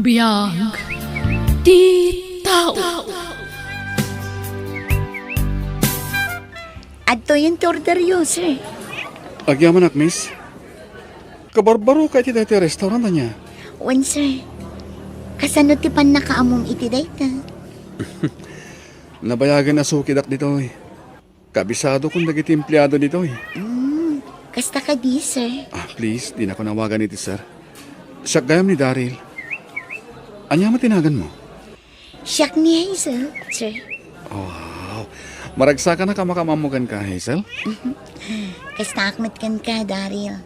biyag di tao. Adto yung torderyo, sir. Agyaman ak, miss. Kabarbaro ka iti dati restaurant na niya. Wan, sir. Kasano ti pan nakaamom iti dayta? Nabayagan na sukidak dito eh. Kabisado kong nagiti empleyado dito eh. Kasta ka di, sir. Please, di na ko nawagan iti sir. Siya gayam ni Daryl. Anya matinagan mo? Siyak ni Hazel, sir. Wow. Maragsa ka na kamakamugan ka, Hazel? Kasta akmet kan ka, Daryl.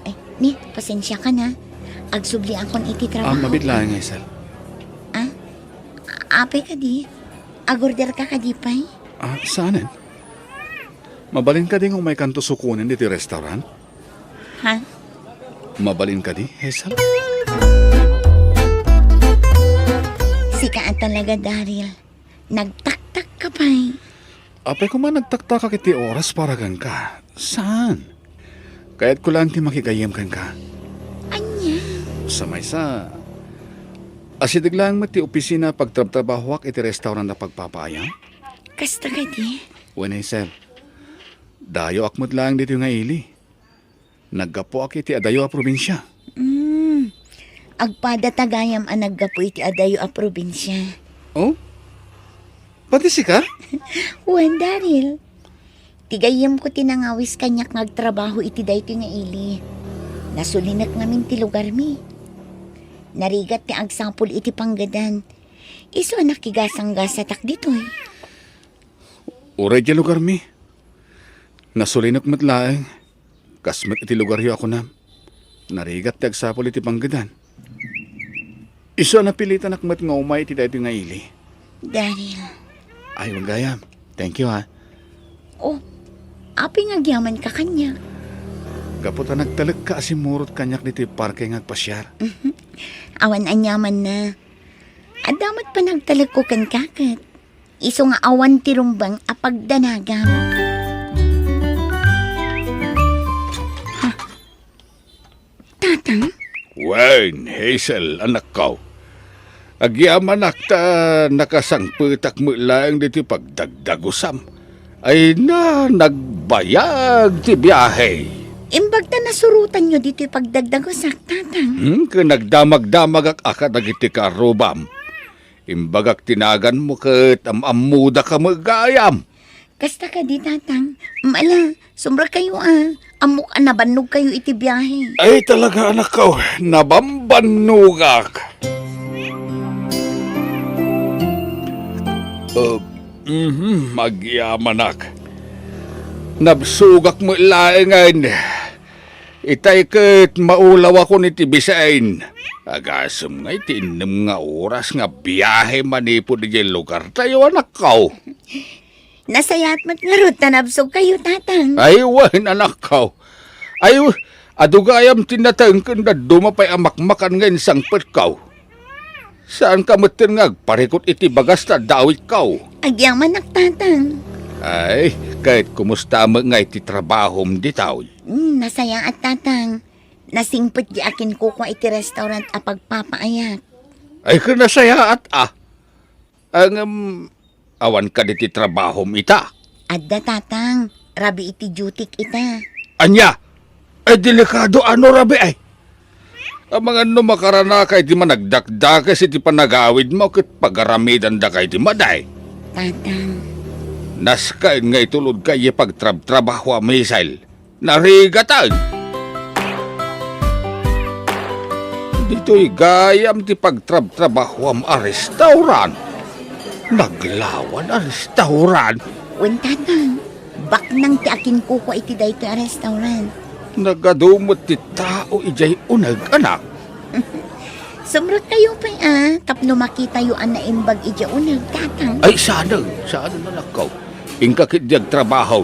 Ay, ni, pasensya ka na. Agsubli akon iti trabaho. Mabit lang, Hazel. Ape ka di. Agorder ka di pay. Saanan? Mabalin ka din kung may kanto sukunin dito restaurant? Ha? Mabalin ka di, Hazel? Sikaan talaga, Daryl. Nagtaktak ka pay. Apay ko man nagtakta ka kiti oras para gan ka. Saan? Kaya't ko lang ti makikayam kan ka. Anya? Sa may sa... Asidig lang mati opisina pagtrabaho iti restaurant na pagpapayang? Kasta ka di. When Hazel, dayo akmod lang dito nga ili. Naggapo ak iti adayo a probinsya. Agpada tagayam ang naggapo iti adayo a probinsya. Oh? Pati si ka? Wan, Daryl. Tigayam ko tinangawis kanyak nagtrabaho iti dayto nga ili. Nasulinak namin ti lugar mi. Narigat ti agsampol iti panggadan. Iso nakigasang gasatak dito eh. Uray di lugar mi. Nasulinak matlaeng. Kasmet iti lugar yo ako na. Narigat ti agsapol iti panggadan. Iso napilitan akmat nga umay iti dayto nga ili. Daryl. Ay, gayam. Thank you ha. Oh, api nga gyaman ka kanya. Kaputa nagtalag ka asimurot kanyak dito parke nga agpasyar. Awan anyaman na. Adamat pa nagtalag ko kan kakat. Iso nga awan tirumbang apagdanagam. Ha? Tatang? Wayne, Hazel, anak ko. Agyaman akta nakasangputak mo lang dito pagdagdagusam. Ay na nagbayag ti biyahe. Imbag ta nasurutan nyo dito pagdagdagosak, tatang. Nagdamag-damag ak akadagiti karubam. Imbagak tinagan mo kat amamuda ka magayam. Kasta ka di, tatang. Mala, sumbra kayo Amok nabannog kayo iti biyahe. Ay talaga anak ko, nabambanugak. Magyamanak. Nabsugak mo laengan. Itay kat maulaw ako ni Tibisain. Agasam nga itinam nga oras nga biyahe manipod di lugar tayo anak ko. Nasayat mat nga ro, tanabsog kayo, tatang. Ay, wan anak ko. Ay, adugayam tinatang kanda dumapay amakmakan ngayon sang petkaw. Saan ka matin nga parikot iti bagas na dawit kaw? Agyang manak, tatang. Ay, kahit kumusta mo nga iti trabahom di tao. Nasaya at tatang. Nasingpit di akin ko kwa iti restaurant a pagpapaayak. Ay, kanasaya at Ang, awan ka diti trabahom ita. Adda, tatang. Rabi iti dutik ita. Anya, ay delikado ano rabi ay. Ang mga makarana kay di managdakdakas iti panagawid mo kat pagaramidan da kay di maday. Tatang. Naskain nga itulod kayo pagtrab-trabaho a misal. Narigatan. Dito'y gayam ti pagtrab-trabaho am a restaurant. Naglawan a restaurant. Wen, tatang. Bak nang ti akin ko kwa iti dayto a restaurant. Nagadumot ti tao ijay unag anak. Sumrot kayo pa tapno makita yu na imbag ija unag, tatang. Ay sana anak ko. Ingkakit diag trabaho.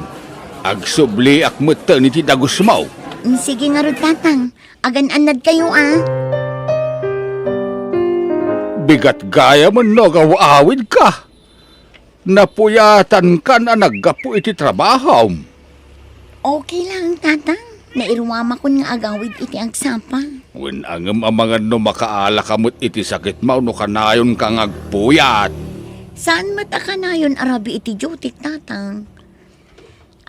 Agsubli akmata ni ti dagus mo. Sige nga ro, tatang. Agan-anad kayo Bigat gaya mo nagawawid ka. Napuyatan ka na naggapo iti trabaho. Okay lang, tatang. Nairumama ko nga agawid iti agsapa. Wen angem amangan no makaala kamot iti sakit mao no kanayon kang agpuyat. Saan mataka na yun arabi iti jutik, tatang?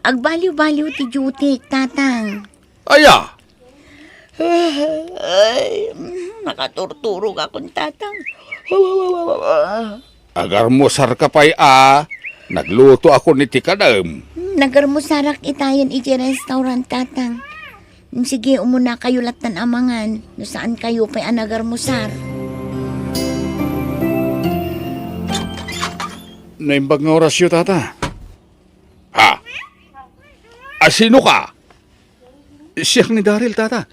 Agbaliw-baliw ti jutik, tatang. Aya, Ay, nakaturturog akong tatang. agar mo sarkapay nagluto ako ni tikadam. Nagarmusarak itayan iti restaurant, tatang. Sige, umuna kayo latan amangan. No saan kayo pa'y anagarmusar? Naimbag nga orasyo, tata. Ha? Sino ka? Siyak ni Daryl, tata.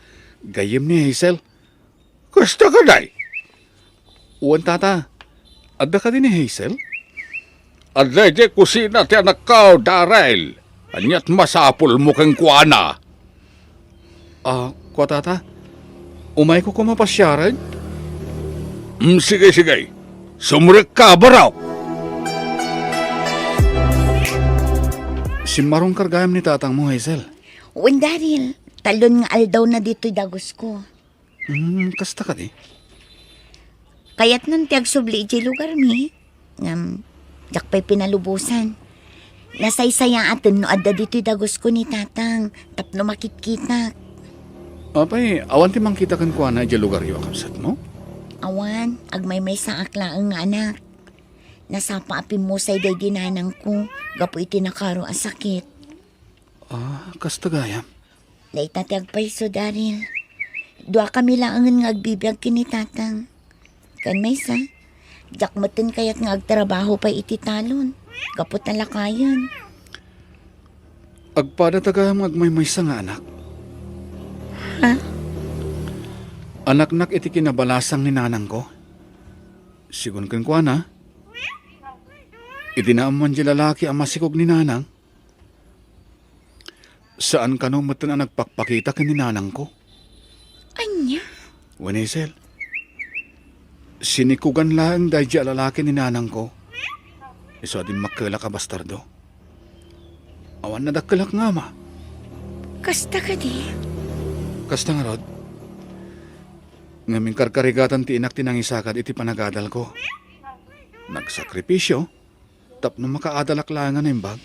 Gayem ni Hazel. Kasta ka day? Uwan, tata. Adda ka din ni Hazel? Aday di kusina ti anak ka, Daryl. Anyat masapul mo kang kuana. Ko, tata. Umay ko kumapasyaran? Sige, sige. Sumrek ka, baraw. Si Marong kargayam ni tatang mo, Hazel. Uwan, Daryl. Talon nga aldaw na dito'y dagos ko. Kasta ka di. Kaya't nang tiag subli iti lugar mi. Jak pa'y pinalubusan. Nasaysaya atin no adda dito'y dagos ko ni tatang. Tapno makikita. Apay, awan ti mangkita kan kuha na lugar yu akapsat mo? Awan, agmay-may sa aklaang nga anak. Nasapa apin mo say day dinanang ko. Gapo iti nakaro a sakit. Kasta gayam. Naitatag pa'y so, Daryl. Dua kami lang nga agbibiyag kini tatang. Kan may sa, jak matin kaya't nga agtrabaho pa iti talon. Gapo talakayan. Agpada tagayam agmay-may sa nga anak. Ha? Anak-nak iti kinabalasang ni nanang ko. Sigun kan kuha na. Itinaaman di lalaki ang masikog ni nanang. Saan ka no matan ang nagpakpakita ka ni nanang ko? Anya? Wenesel, sinikugan lang dahil di lalaki ni nanang ko. Iso din makala ka bastardo. Awan na dakalak nga ma. Kasta ka di? Kasta nga rod. Ngaming karkarigatan ti inak tinangisakad iti panagadal ko. Nagsakripisyo, tapno makaadalak lang nga imbag.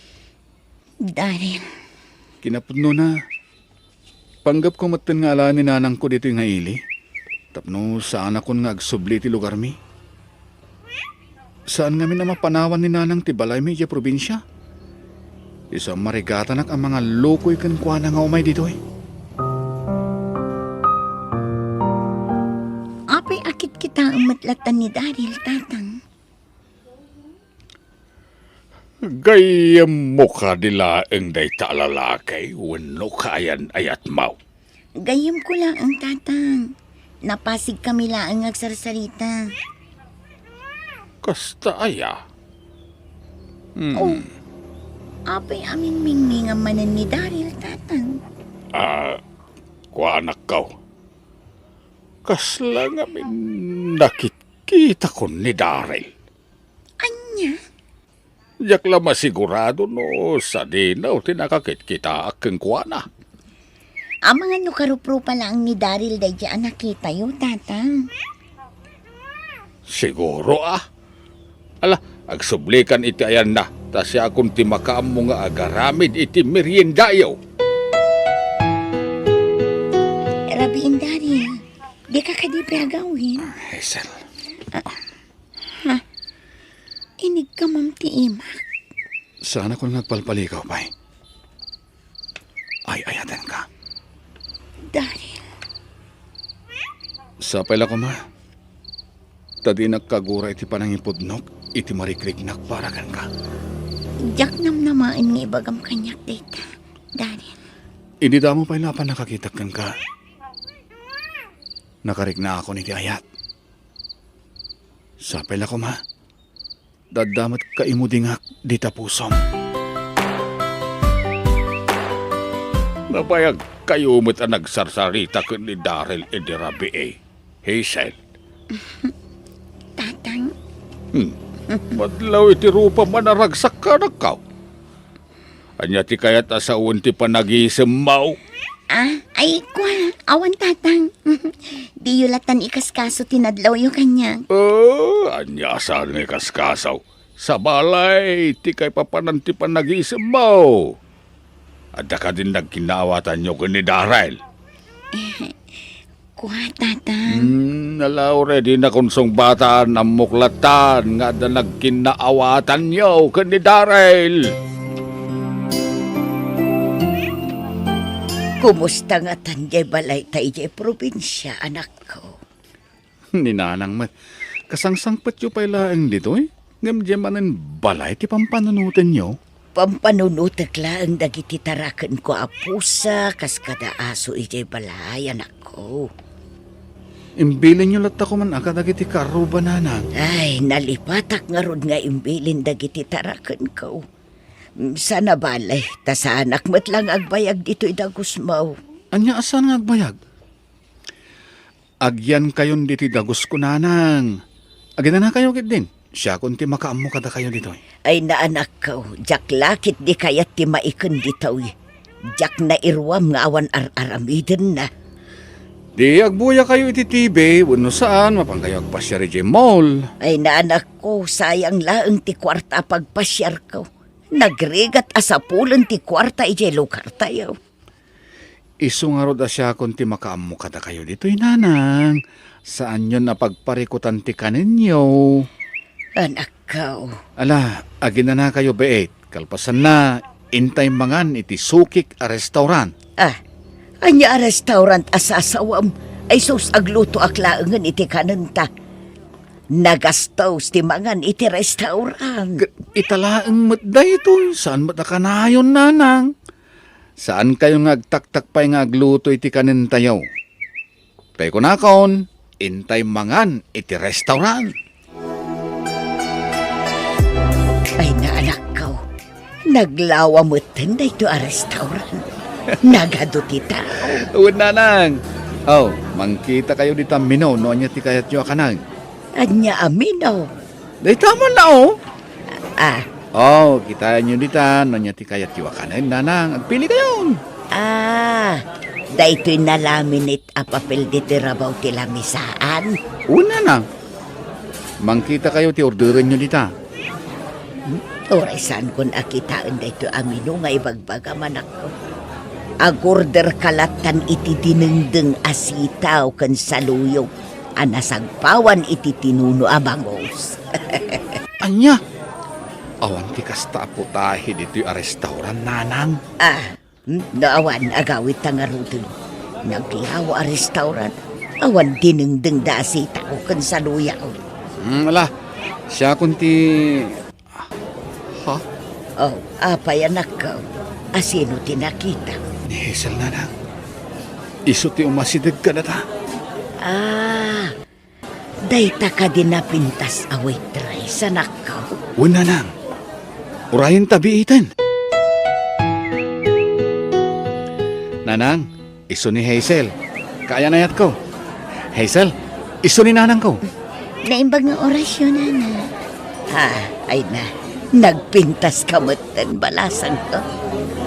Daryl, Kinapudno na. Panggap ko matin nga ala ni nanang ko dito yung ili. Tapno saan ako nga agsubli ti lugar mi. Saan nga mi na mapanawan ni nanang ti balay mi iya probinsya. Isa marigatanak ang mga lokoy kan kuha na nga umay dito eh. apay akit kita ang matlatan ni Daryl, tatang. Gayam mo ka nila ang day talalakay, wano kayan ayat mau. Gayam ko lang ang tatang. Napasig kami lang ang agsarsarita. Kasta aya. Oh, apay amin mingming ang manan ni Daryl, tatang. Kuanak kau. Kasla nga min nakikita ko ni Daryl. Anya? Yak la masigurado no sa dinaw tinakakit kita akeng kuana. Ang mga nukarupro pa lang ni Daryl day dyan nakita yun, tatang. Siguro Ala, agsublikan iti ayan na. Ta siya akong timakaam mo nga agaramid iti meriendayaw. Rabiin, Daryl. Di ka kadipya gawin. Hazel. Inig ka, Ma'am Tiimak. Sana kung nagpalpalikaw pa eh. Ay, ayatan ka. Daryl. Sapay lang ko ma. Tadi nagkagura iti panangipudnok, iti marikriknak paragan ka. Diyak namnamain nga ibagam kanyak data. Daryl. Hindi damo pa ilapan nakakitak kan ka. Nakarik na ako niti ayat. Sapay lang ko ma. Dadamat ka imudingak di tapusom. Nabayag kayo mo't ang nagsarsarita ko ni Daryl edirabi Hazel. Tatang. Madlaw iti rupa manaragsak ka na kaw. Anya ti kayat asawan ti panagisem mau. Ay, kwa, awan tatang. Di yulatan ikaskaso tinadlaw yung kanya. Anya saan nga kaskasaw? Sa balay, ti kay papanantipan nag-iisip mo. Adda ka din nagkinaawatan nyo ni Daryl. Kwa, tatang. Nalaw ready na konsong bata ng muklatan nga da nagkinaawatan nyo ni Daryl. Kumusta nga tanjay balay tayo probinsya, anak ko? Ninanang mat. Kasangsangpat yu pa'y laang dito eh. Ngamdyan balay ti pampanunutin nyo. Pampanunutak lang dagiti tarakan ko apusa kas kada aso ijay balay, anak ko. Imbilin nyo latta ko man akadagiti karuba nanang. Ay, nalipatak nga rod nga imbilin dagiti tarakan ko. Sana balay, ta sa anak mo't lang agbayag dito'y dagos mo. Anya asan nga agbayag? Agyan kayon diti dagos ko nanang. Agyan na kayo kit din. Siya kunti makaammo kada kayo dito. Ay na anak ko, jak lakit di kayat ti maikan dito'y. Jak na irwam nga awan ar-aramiden na. Di agbuya kayo iti TV, wano saan, mapangkayo agpasya ri mall. Ay na anak ko, sayang laang ti kwarta pagpasyar ko. Nagrigat asapulan ti kwarta ijay lugar tayo. Isu nga rod asya kunti makaammo kada kayo dito, nanang. Saan yun napagparikutan ti kaninyo? Anak ko. Ala, agin na kayo beet. Kalpasan na, intay mangan iti sukik a restaurant. Anya a restaurant asasawam ay sus agluto aklaangan iti kananta. Nagastos ti mangan iti restaurant. Italaang matday ito. Saan matakanayon, nanang? Saan kayo ngagtaktak pa'y ngagluto iti kanin tayo? Pay ko nakon, intay mangan iti restaurant. Ay na anak ko, naglawa mo tanda ito a restaurant. Nagado ti tao. Uwad, nanang. Oh, mangkita kayo dita minaw, no anya ti kayat nyo kanang. Anya aminaw. Day tama na, oh. Ah, kita nyo dita, no anya ti kayat nyo kanang, nanang. Agpili kayo. daytoy nalaminit a papel diti rabaw ti lamisaan. Una na. Mangkita kayo ti orderan nyo dita. Oray saan kun akitaan daytoy amino nga ibagbaga manak ko. Agorder kalatan iti dinengdeng asitaw kan saluyong. Anasagpawan iti tinuno abangos. Anya? Awan ti kasta putahe dito'y a restaurant, nanang. Naawan agawit tangarutun. Naglawa a restaurant. Awan dinengdeng da asitaw kan saluyaw. Ala, siya kunti... Ha? Apay anak ko. Asino tinakita? Ni Hazel, nanang. Iso ti umasidag ka na ta. Dayta ka din napintas away try sa nakaw. Una nang. Urayin tabiitan. Nanang, iso ni Hazel. Kaya na yat ko. Hazel, iso ni nanang ko. Naimbag ng orasyon, na. Ay na. Nagpintas kamutan balasang ko.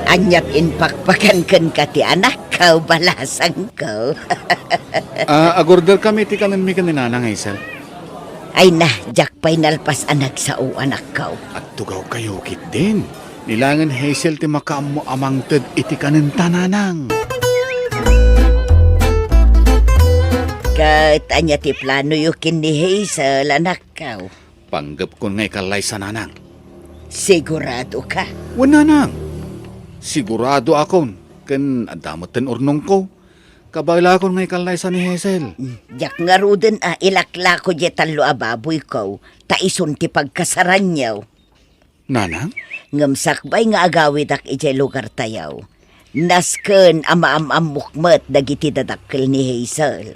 Anyap inpakpakan kan ka ti anak ko, balasang ko. Agorder kami ti kanan mi kaninanang, Hazel. Ay na, jak pa'y nalpas anak sa o anak ko. At tugaw kayo kit din. Nilangan Hazel ti makaammo amang ted iti kanin tananang. Kat anya ti plano yukin ni Hazel, anak ko. Panggap ko ngay kalay sa nanang. Sigurado ka? Wala nang. Sigurado akon. Ken adamot ten urnong ko. Kabayla akon ngay kalay sa ni Hazel. Jak nga ruden ilakla ko jetan lo ababoy ko. Taison ti pagkasaran niyaw. Nanang? Ngamsakbay nga agawid ak ijay lugar tayaw. Nasken ama-am mukmet dagiti dadakkel ni Hazel.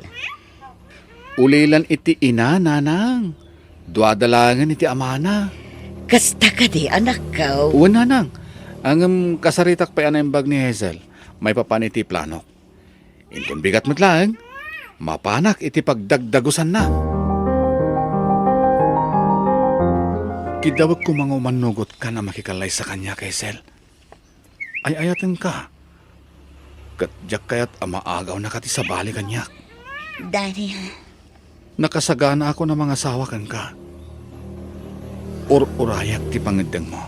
Ulilan iti ina, nanang. Duadalangan iti amana. Kasta ka di anak ko. Uwan, nanang. Ang kasaritak pa yan ang bag ni Hazel. May papan iti planok. Intun bigat matlaang. Mapanak iti pagdagdagusan na. Kidawag ko mga manugot ka na makikalay sa kanya, Hazel. Ay ayatan ka. Katjak kaya't amaagaw na kati sa bali kanyak. Daryl, Nakasagana ako ng mga asawa kan ka. Urayak ti pangedeng mo.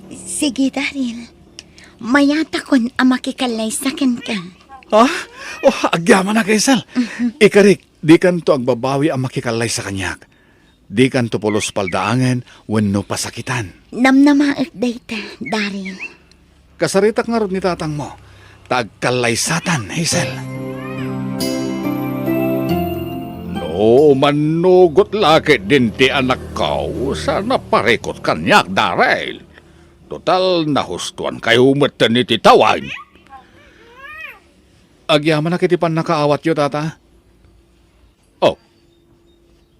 sige Daryl. Mayata kon ang makikalay sa ka. Ha? Agyaman na kaysal. Ikarik, di kan to agbabawi ang makikalay sa kanyak. Di kan to pulos paldaangen wenno pasakitan. Namnamaak dayta, Daryl. Kasaritak nga rin ni tatang mo. Tagkalay satan, Hazel. No, manugot laki din ti anak ko. Sana parikot kanyak, Daryl. Total, nahustuan kayo umatan ni titawan. Agyaman na kitipan nakaawat yo, tata. Oh,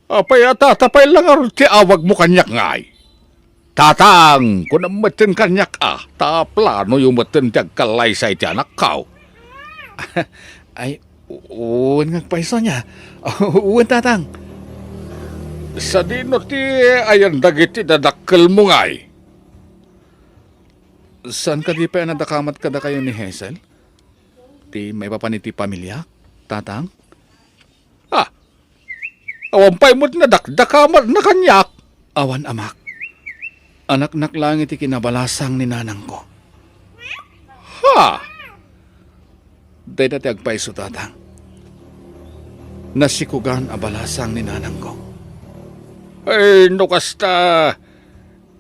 apay tatapay lang aron ti awag mo kanyak ngay. Tatang, kung amatin kanyak plano yung matin ti agkalaysay ti anak ko. Ay, uwan nga paiso niya. Uwan, tatang. Sa dino ti ayan dagiti dadakkel mo ngay. Saan ka di pa nadakamat kada kayo ni Hazel? Ti may papaniti pamilya, tatang? Awampay mo't nadakdakamat na kanyak. Awan, amak. Anak-nak lang iti kinabalasang ni nanang ko. Ha? Day dati agpaiso, tatang. Nasikugan abalasang ni nanang ko. Ay, no kasta.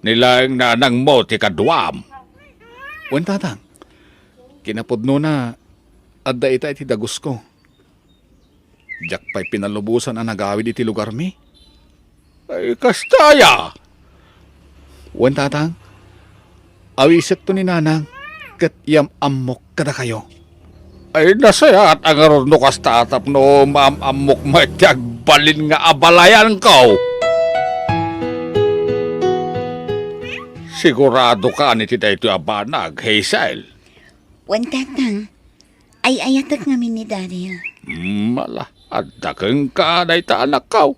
Nilang nanang mo ti kadwam. Uwan, tatang. Kinapudno na adda ita iti dagus ko. Diyak pa'y pinalubusan ang nagawid iti lugar mi. Ay, kastaya. Uwan, tatang. Awisit to ni nanang kat yam amok kada kayo. Ay, nasaya at ang aron no kasta atap no maamamok matiyagbalin nga abalayan ko. Sigurado ka ni tita ito abanag, Hazel. Wan tatang, ay ayatak ngamin ni Daryl. Mala, at dakeng ka na ita anak ko.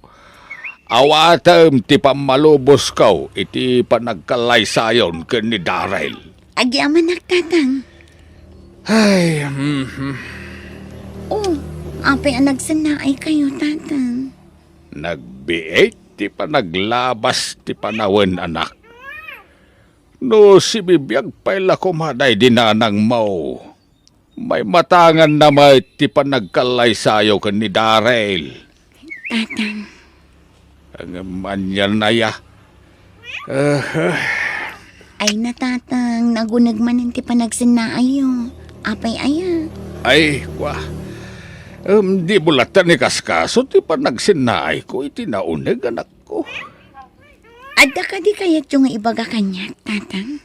Awatem ti pamalubos ko, iti panagkalaysayon ken ni Daryl. Agyaman tatang. Ay, Oh, apay ang nagsanaay kayo, tatang. Nagbiit ti panaglabas ti panawen anak. No si bibiyag pa'y kumaday dinanang mo. May matangan na may ti panagkalaysayo ken ni Daryl. Tatang, Ang manyan na ya. ay natatang, nagunag man ti panagsanaay yo. Apay aya. Ay, kwa. Di bulatan ni kaskaso ti panagsinay ko iti nauneg anak ko. Adda ka di kayat yung ibaga kanya, tatang.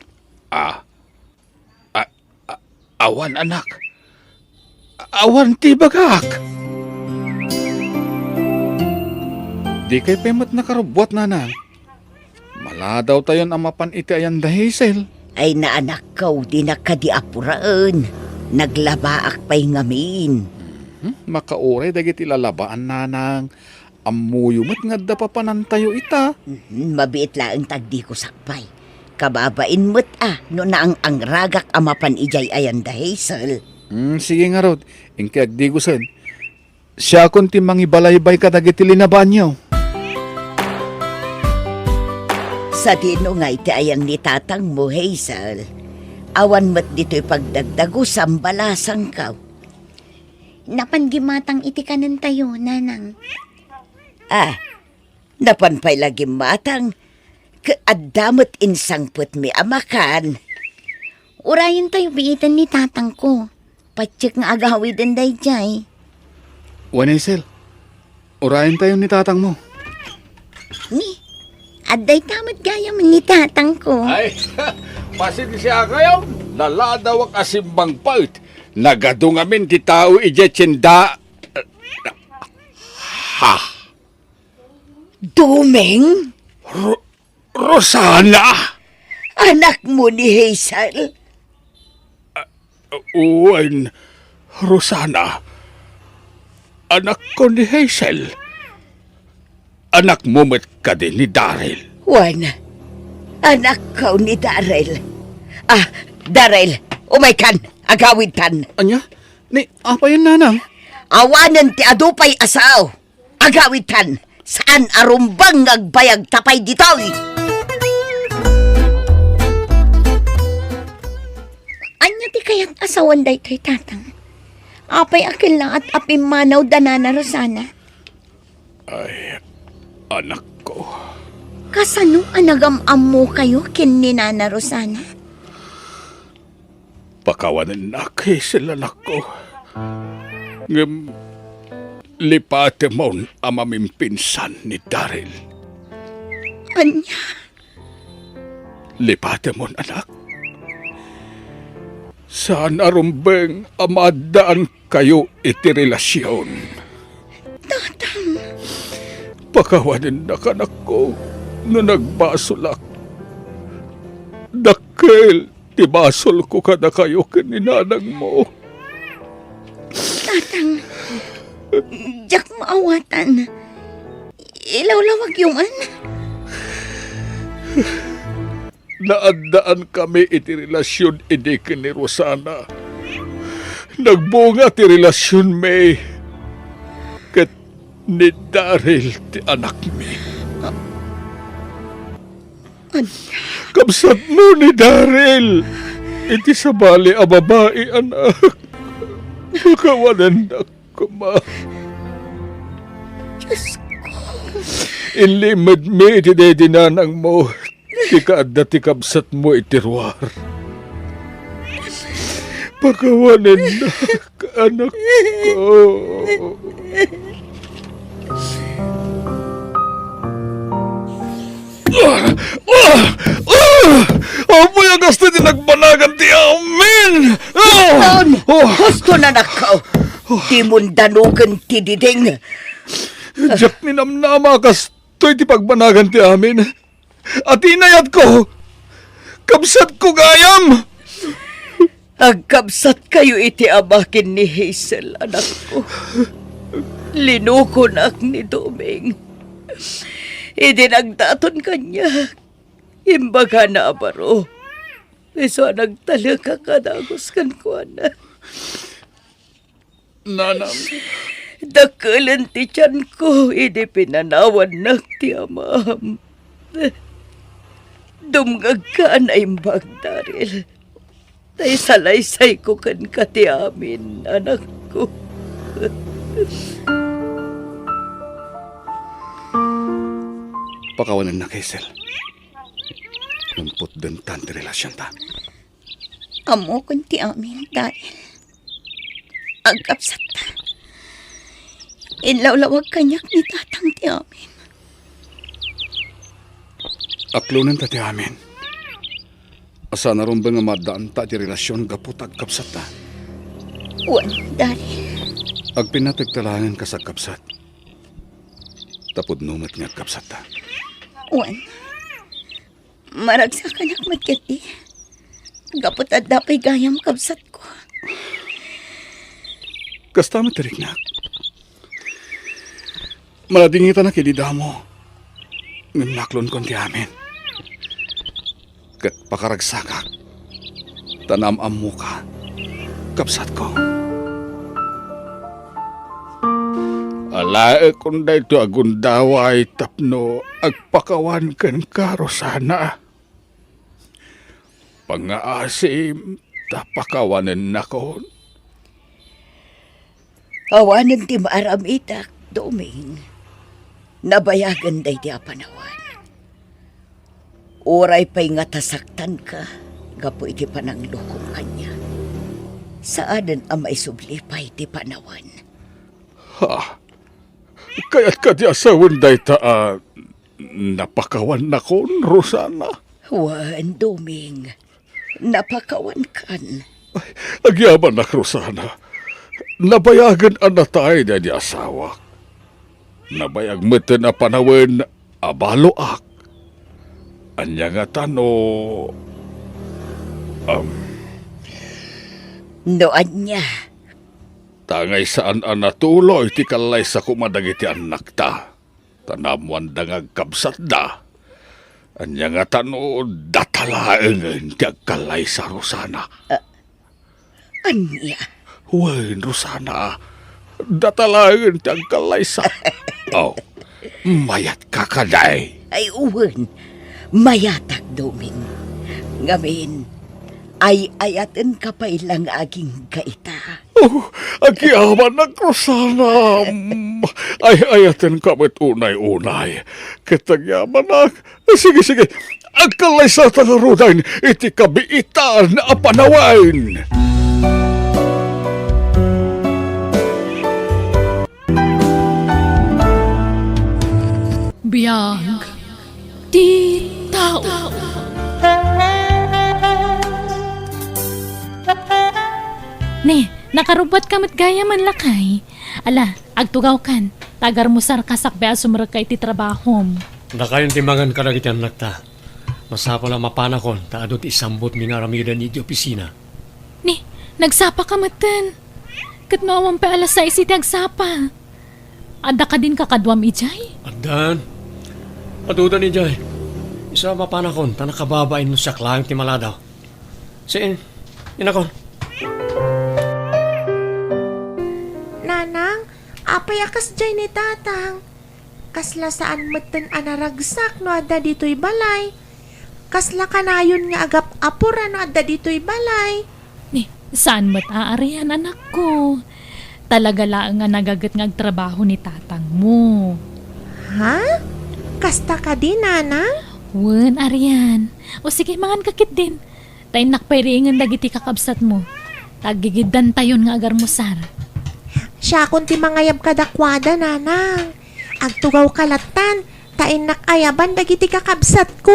Awan anak. Awan ti bagak. di kay pemat nakarubwat, nanang. Mala daw tayon amapan iti ayan da Hazel. Ay naanak kaw di nakadiapuraan. Naglabaak pa'y ngamin. Makauray dagiti lalabaan, nanang. Amuyumat nga da papanantayo ita. Mabiit laang tagdi ko sakpay. Kababain mo't no na ang ragak amapan ijay ayan da Hazel. Sige nga rod, inki agdigusan. Siya kun ti mangibalaybay ka dagiti linabaan niyo. Sa dino nga iti ayang ni tatang mo, Hazel. Awan mo't dito'y pagdagdago sambalasang kaw. Napangimatang iti kanan tayo, nanang. Napanpay lagi matang. Kaadamot insangput mi amakan. Urayan tayo biitan ni tatang ko. Patsik nga agawid ang dayjay. Wan Hazel, urayan tayo ni tatang mo. Ni, aday tamat gaya man ni tatang ko. Ay, pasin siya kayo. Naladawak asimbang paut. Nagadungamin ti tao ijetsinda. Ha? Dumeng? Rosana! Anak mo ni Hazel? Uwan, Rosana. Anak ko ni Hazel. Anak mo met ka din ni Daryl. Juan, anak ko ni Daryl. Daryl, umay kan, agawid tan. Anya? Ni, apa yun, nanang? Awanan ti adupay asaw. Agawitan, saan arumbang ngagbayag tapay ditaw? Anya ti kayat asawan day to'y tatang. Apay akil lang at apimanaw danana Rosana. Ay, anak ko. Kasano anagam-am mo kayo kin ni Nana Rosana? Pakawanan na kay sila anak ko. Ngam, lipate mo ang amaming pinsan ni Daryl. Anya, Lipate mo, anak. Saan arumbeng amadaan kayo iti relasyon? tatang, Pakawanin na kanak ko na nagbasolak. Dakil, tibasol ko kada kayo kininanang mo. tatang. Diyak maawatan. Ilawlawag yung Naandaan kami iti relasyon idi ni Rosana. Nagbunga ti relasyon may kat ni Daryl ti anak mi. Kamsat mo ni Daryl. Iti sabali a babae anak. Makawanan na kuma. Diyos Ilimad mi iti dedinanang mo. Ti kaadda ti kabsat mo iti ruwar. Pakawanan na anak ko. Apo yung gusto din nagbanagan ti amin! Ton, gusto na nakaw. Di mong danugan ti diding. Diyak ni namnama kastoy ti pagbanagan ti amin. At inayat ko, kabsat ko gayam! Agkabsat kayo iti abakin ni Hazel, anak ko. Linuko na ni Doming. Idinagdaton kanya. Imbaga na abaro. Iso nagtalaga ka kadagos kan ko, anak. Nanang, Dakalan ti tiyan ko, idi pinanawan na ti amam. Dumgag ka na imbag, Daryl. Tay salaysay ko kan kati amin, anak ko. Pakawanan na, Hazel. Numpot din tanti relasyon ta. Amo kun ti amin, Daryl. Agkapsat ta. Inlawlawag kanyak ni tatang ti amin. Aklunan ta ti amin. Asa narumbang nga madaan ta ti relasyon gapot agkapsat ta. Wan, Daryl. Agpinatagtalangan ka sa kapsat. Tapod numat nga agkapsat ta. Wan. Maragsa kanak matkati. Gapot at dapay gayam kapsat ko. Kasta matirik na. Maladingita na kilida mo. Nganaklon kon ti amin. Kat pakaragsakak. Tanam-am mo ka. Kapsat ko. alae kung da ito agundaway tapno agpakawan kan karo sana. Pangaasim tapakawanan na ko. Awanan ti maaram itak, Doming. Nabayagan day ti apanawan. Oray pa'y nga tasaktan ka, gapo iti pananglukom kanya. Saadan ang maisublipay ti panawan. Ha? Kaya't ka di asawan day ta napakawan na kon, Rosana. Wan, Doming. Napakawan kan. Agyaman na, Rosana. Nabayagan ang natay na di asawa. Nabayag mo na panawan abaloak. Anya nga tano... Noan niya. Tangay saan ang natuloy ti kalay sa kumadag iti anak ta. Tanamuan da nga kabsat da. Anya nga tano datalaeng ti agkalay sa Rosana. Anya. Wen, Rosana. Datalangan ti agkalaysa. Oh, mayat ka kaday. Ay uwan, mayatag domin. Ngamin, ay ayaten ka pa ilang aging kaita. Oh, agyaman na Rosana. Ay ayaten kamit unay-unay. Kitagyaman na. Sige, sige. Agkalaysa talarudain iti kabiitan na apanawain. Biyag ti tao. Ne, nakarubot kamot gaya man lakay. Ala, agtugaw kan. Tagar mo sar kasakbe sumurag ka iti trabahom. Nakayon timangan ka na kitang nakta. Masapa lang mapanakon, taadot isambot mi nga ramidan iti opisina. Ni, nagsapa ka matan. Kat mawang pa alas 6 iti agsapa. Ada ka din kakadwam ijay? Adan, aduda ni Jay. Isa mapanakon, tanakababain mo siya klayang timaladaw. Siin, inakon. Nanang, apay akas dyan ni tatang. Kasla saan matan anaragsak no adda dito'y balay. Kasla kanayon nga agap apura no adda dito'y balay. Ni, saan mo't aarihan anak ko? Talaga lang nga nagagat ng trabaho ni tatang mo. Ha? Kasta ka din, nanang? Wen, Arian. O sige, mangan kakit din. Tayo nakpairingan dagiti kakabsat mo. Tagigidan tayon nga agar mo, Sar. Siya kung ti mangayab kadakwada, nanang. Agtugaw kalatan, tain nakayaban dagiti kakabsat ko.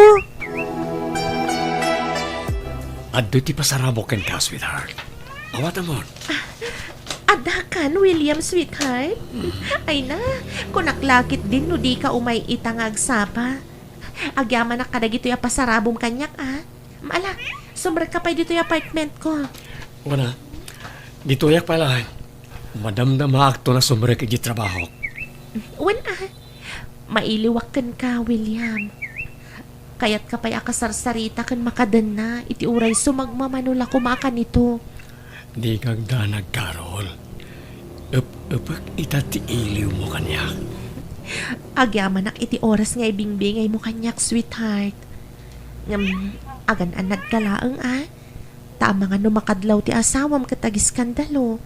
Addo ti pasarabo ken ka, sweetheart. Awatan mo. Ada kan, William, sweetheart? Ay na, kunaklakit din no di ka umay itangag sapa. Agyaman na kada gito'y pasarabong kanyak, ah. Maala, sumrag ka pa dito'y apartment ko. Wana, dito yak pala. Madamdam akto na sumrek iti trabaho. Wala. Mailiwakan ka, William. Kaya't kapay akasarsarita kan makadan na, iti uray sumagmamanula kumakan nito. Di kag danag, Carol. Upak itati iliw mo kanya. Agyaman ak iti oras nga ibingbingay mo kanyak, sweetheart. Agan anad kalaang, ah. Tama nga numakadlaw ti asawam katagis skandalo.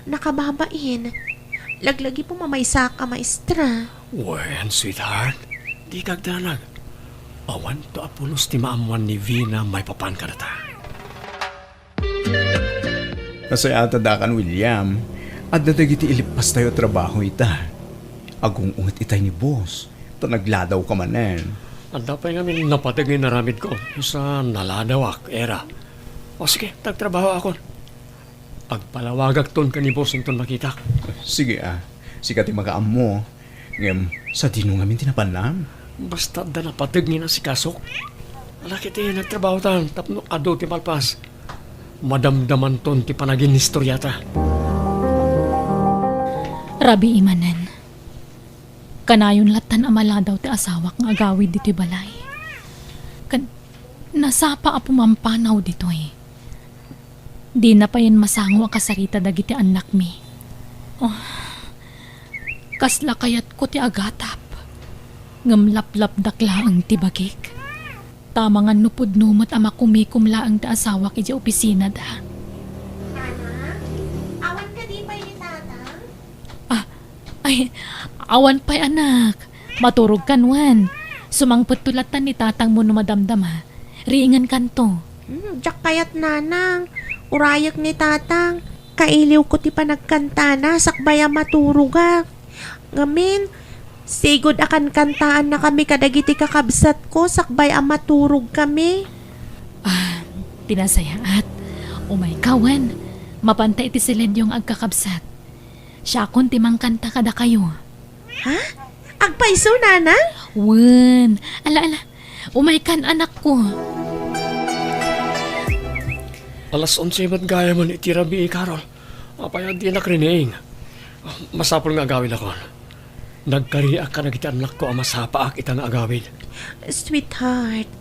Nakababain. Laglagi po mamaysa ka, maestra. Wen, sweetheart. Di kag danag. Awan to apulos ti maamuan ni Vina may papan ka na ta. Nasaya tadakan, William. At dadagiti ilipas tayo trabaho ita. Agong ungat itay ni boss. To nagladaw ka manen. At dapat nga min napatagay na ramid ko. Sa naladawak, era. O sige, tagtrabaho ako. Pagpalawagak ton ka ni boss yung ton makita. Sige sikat yung makaam mo. Ngem, sa dino nga min tinapanam. Basta da napatagay na si Kasok. Alakit nagtrabaho tan. Tapno ado ti malpas. Madamdaman ton ti panagin historyata. Rabi imanen. Kanayon latan amala daw ti asawak nga agawid dito'y balay. Nasapa a pumampanaw dito'y. Di na pa yan masango ang kasarita dagiti anak mi. Oh, kasla kayat ko ti agatap. Ngamlap-lap dakla ang tibagik. Tama nga nupod numot ama kumikumla ang ti asawak iti opisina da. Awan ka di pa ni tatang? Ay, awan pa'y anak. Maturog kanwan. Sumangpot tulatan ni tatang mo no madamdama. Riingan kanto. Diyak kayat nanang. Urayak ni tatang. Kailiw ko ti panagkanta na. Sakbaya maturuga. Ngamin, sigod akan kantaan na kami kadagiti kakabsat ko. Sakbay ang maturog kami. Tinasayaat. Umay kawan. Mapantay iti siledyong agkakabsat. Siya kon timang kanta kada kayo. Ha? Agpaiso, nanang? Wen, ala. Umay kan anak ko. Alas 11 ba't gaya man iti rabi, Carol? Apaya di nakrining. Masapol nga agawin ako. Nagkariak ka na kita anak ko ang masapaak ita nga agawin. Sweetheart,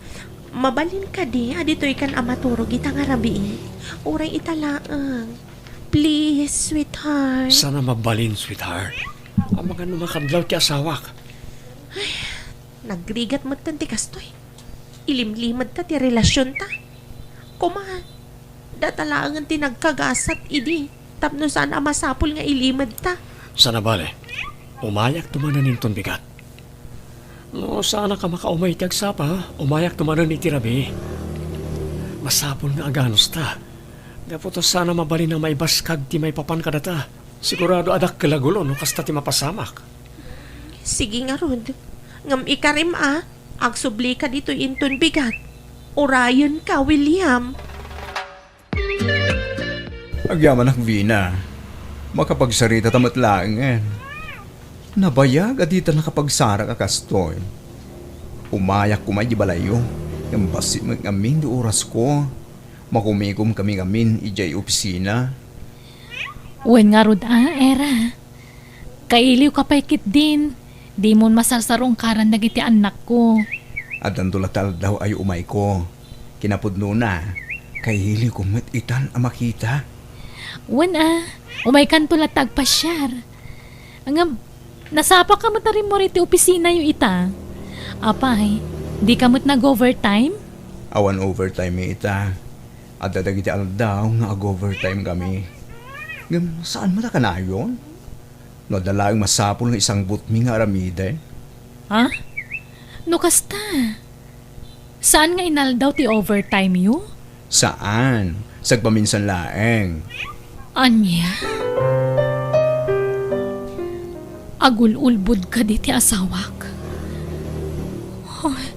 mabalin ka di. Dito ikan amaturo kita nga rabi. Uray italaang. Please, sweetheart. Sana mabalin, sweetheart. Ang mga numakadlaw ti asawak. Nagrigat mo tanti kastoy. Ilimlimad ta ti relasyon ta. Kuma, datalaangan ti nagkagasat idi. Tapno saan masapul nga ilimad ta. Sana bale, umayak tumanan ninton bigat. No, sana ka makaumay ti agsapa, umayak tumanan ni tirabi. Masapol nga aganos ta. Dapat sana mabalin na may baskag ti may papan kadata. Sigurado adak kalagulo no kasta ti mapasamak. Sige nga, Rod. Ngam ikarim agsubli ka dito inton bigat. Orayon ka, William. Agyaman ak Vina. Makapagsarita tamat laangan. Nabayag adita nakapagsara ka kastoy. Umayak kumay di balayo. Yung basi mag-amin di oras ko. Makumikom kami-amin ijay opisina. Wen nga rod era. Kailiw ka paikit din. Di mo masarsarong karan dagiti anak ko. At ang tulatal daw ay umay ko. Kinapudno na. Kay hili ko itan ang makita. Wen umay kan tulat tagpasyar. Ang nasapa ka mo tarim mo riti opisina yung ita. Apay, di ka mo't nag-overtime? Awan overtime ita. At dadagiti daw nga ag-overtime kami. Ngam, saan mo na kanayon? No dalagang masapol ng isang butmi nga aramide. Ha? No kasta. Saan nga inaldaw ti overtime yu? Saan? Sagpaminsan laeng. Anya? Agul-ulbud ka di ti asawak. Hoy,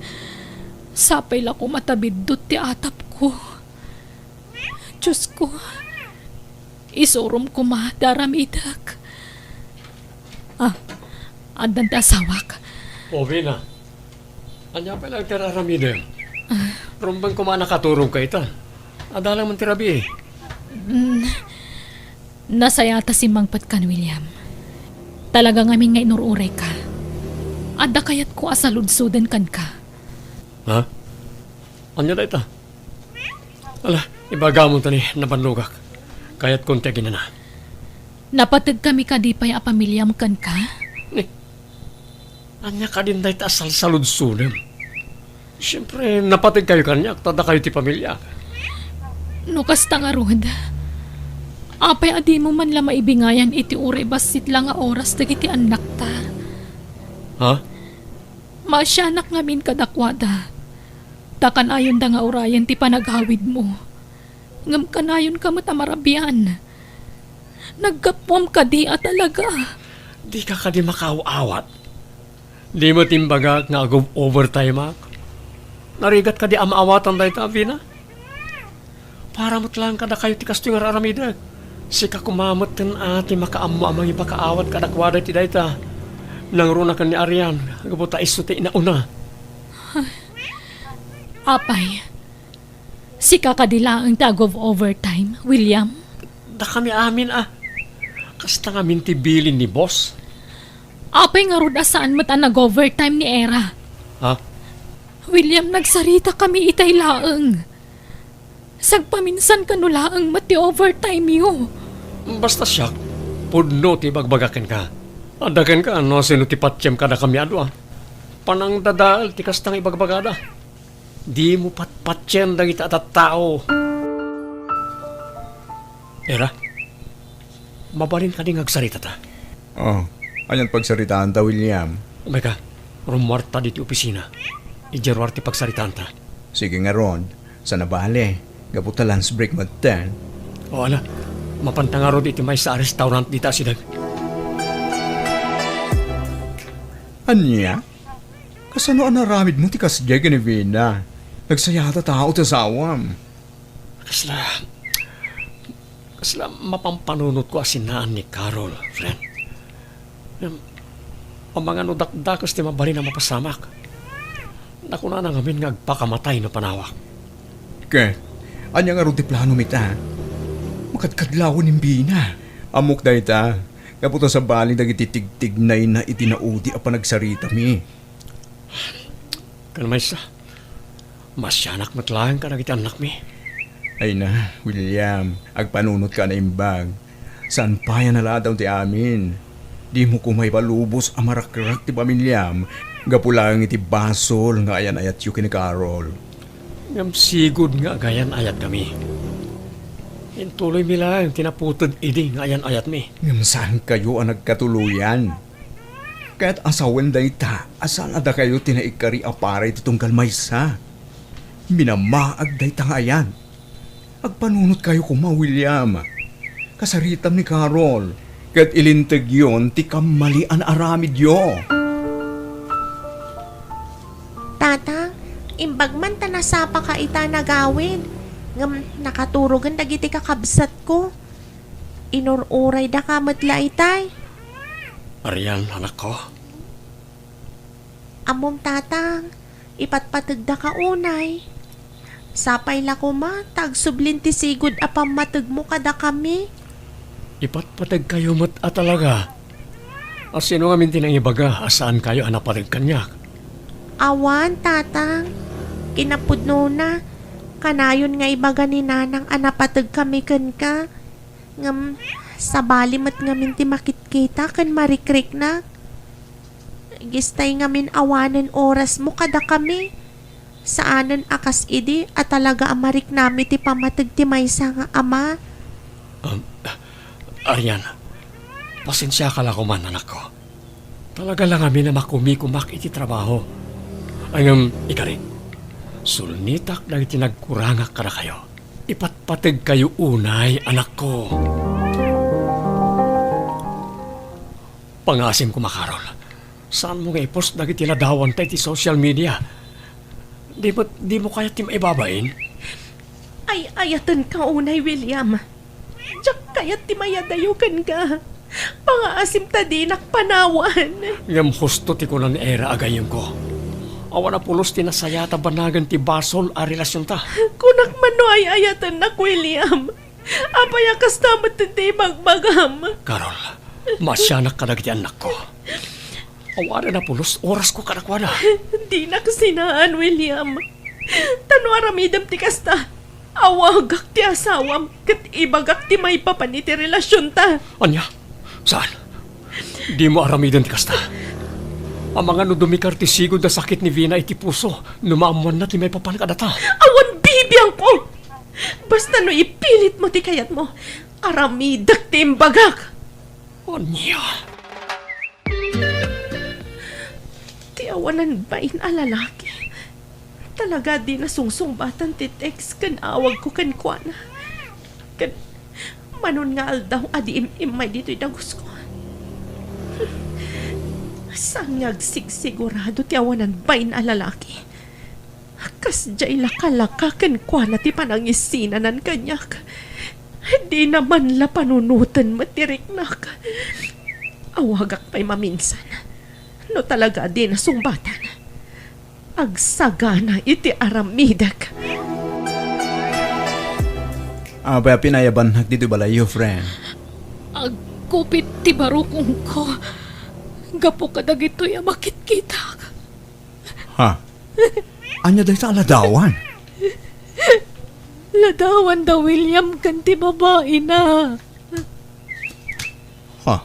sapay la ko matabidot ti atap ko. Diyos ko, isurom ko daramidak. Adan ti asawak. O, Vina. Anya pa lang tiraramide. Rumbang kuma nakaturong ka ita. Adalang man tirabi eh. Nasayata si Mangpat kan, William. Talaga ngamin nga inururay ka. Adda kayat ko asaludsudan kan ka. Ha? Anya na ita? Ala, ibagamon ta ni nabanlugak. Kaya't konti ginana. Napatid kami ka di pa'y apamilyam kan ka? Anya ka din dahi ta asal saludsudan. Siyempre, napatid kayo kanya. Tada kayo ti pamilya. Nukas ta nga Rod. Apay adi mo man la maibingayan iti uri basit lang nga oras dagiti anak ta. Ha? Masyanak ngamin kadakwada. Takan ayon da nga urayan ti panaghawid mo. Ngam kanayon ka matamarabian. Nagkapwam ka di talaga. Di ka di makaawat. Di mo timbaga nga overtime ak. Narigat ka di amaawatan dahi ta, Vina. Para mo't lang kada kayo ti kasto nga raramida. Sika kumamot ten ati makaammo amang ipakaawat kadakwada ti dahi ta. Nangruna ka ni Arian. Gabuta iso ti inauna. Apay, si kakadila ang tag of overtime, William. Da kami amin Kasta nga mintibilin ni boss. Apay nga rod asaan mat ang nag-overtime ni Era. Ha? William, nagsarita kami itay laeng. Sagpaminsan ka no laeng mati overtime yo. Basta siya, pudno ti bagbagakin ka. Adakan ka, no sino ti patsyem ka na kami Panang dadaal ti kastang ibagbagada. Di mo patpatsyen dagiti atat tao. Era, mabalin ka din agsarita ta. Oh, anyan pagsaritaan ta, William. Umay ka, rumwarta diti opisina. Ijerwar ti pagsaritaan ta. Sige nga, Rod. Sana bale. Gabuta lunch break magtan. O ala, mapantangaro diti may sa restaurant dita sidag. Anya? Kasano ang naramid mo ti kasjay ni Vina? Nagsayata tao ta sawam. Kasla mapampanunot ko asinaan ni Carol, friend. Ang mga nudakdakos ti mabali na mapasamak. Naku na ngamin nga agpakamatay na panawak. Ke, anya nga ro ti plano mita? Makadkadlawon ng Vina. Amok dahi ta. Kaputa sa baling dagiti tigtignay na itinaudi a panagsarita mi. Kalmay sa, masyanak matlahan ka na kita anak mi. Ay na, William, agpanunot ka na imbag. Saan pa yan naladaw ti amin? Di mo kumay palubos ang marakrak ti pamilyam. Gapulang iti basol nga ayan ayat yu kini Carol. Ngam sigod nga gayan ayat kami. Intuloy mi lang tinaputod idi nga ayan ayat mi. Ngam saan kayo ang nagkatuluyan? Kaya't asawan day ta, asan ada kayo tinaikari aparay tutunggal maysa. Minamaag day ta nga ayan. Agpanunot kayo kuma, William. Kasaritam ni Carol. Kaya't ilintag yon ti kamalian aramid yo. Tata, imbag man ta nasapa ka ita nagawin. Ngam nakaturogan dagiti kakabsat ko. Inururay da ka matla itay. Arian, anak ko. Amom tatang, ipatpatag da ka unay. Sapay la ko ma, tagsublinti sigud apam matag mo kada kami. Ipatpatag kayo mat talaga. Sino nga minti nang ibaga, asaan kayo anapatag kanyak? Awan, tatang. Kinapudno na. Kanayon nga ibaga ni nanang anapatag kami kan ka. Ngam, sabali mat nga minti makitkita kan marikrik na. Gistay nga min awanan oras mo kada kami. Saanan akas idi at talaga amarik nami ti pamatag ti maysa nga ama. Arian, pasensya ka lang kuman, anak ko. Talaga lang kami na makumikumak iti trabaho. Ayang ikaring, sulnitak na iti nagkurangak ka na kayo. Ipatpatag kayo unay, anak ko. Pangasim ko, Makarol. Saan mo nga ipost na iti ladawan tayo ti social media? Di mo kaya tim ibabain? Ay ayatan ka unay, William. Diyak kayat ti mayadayukan ka. Pangaasim ta dinak panawan. Ngam husto ti kunan era agayem ko. Awan na pulos ti nasayata banagan ti basol a relasyon ta. Kunak mano ay ayatan nak, William. Apayakas tamat ti bagbagam. Carol, masyanak ka na ti anak ko. Awan na pulos, oras ko kanakwada. Di na kasinaan, William. Tano aramidam ti kasta. Awagak ti asawam kat ibagak ti may papaniti relasyon ta. Anya? Saan? Di mo aramidan ti kasta. Ang mga no dumikar ti sigod na sakit ni Vina iti puso, numamuan na ti may papankadata. Awan bibiyang ko! Basta no ipilit mo ti kayat mo, aramidak ti imbagak. Anya? Ti awanan bain a lalaki. Talaga di na sungsungbatan ti text kan awag ko kan kuana. Kan manon nga aldaw adi imay dito'y dagos ko. Sangag sigsigurado ti awanan bain a lalaki. Kas jay laka-laka kan kuana ti panangisinan kanyak. Di naman la panunutan matiriknak. Awagak pa'y maminsan. No talaga di na sungbatan. Agsagana iti aramidak. Abay pinayaban dito balayo, friend. Agkupit ti barukong ko. Gapo ka na gito'y makit-kita. Ha? Anya day sa aladawan? Ladawan daw, William, kan ti babae na. Ha?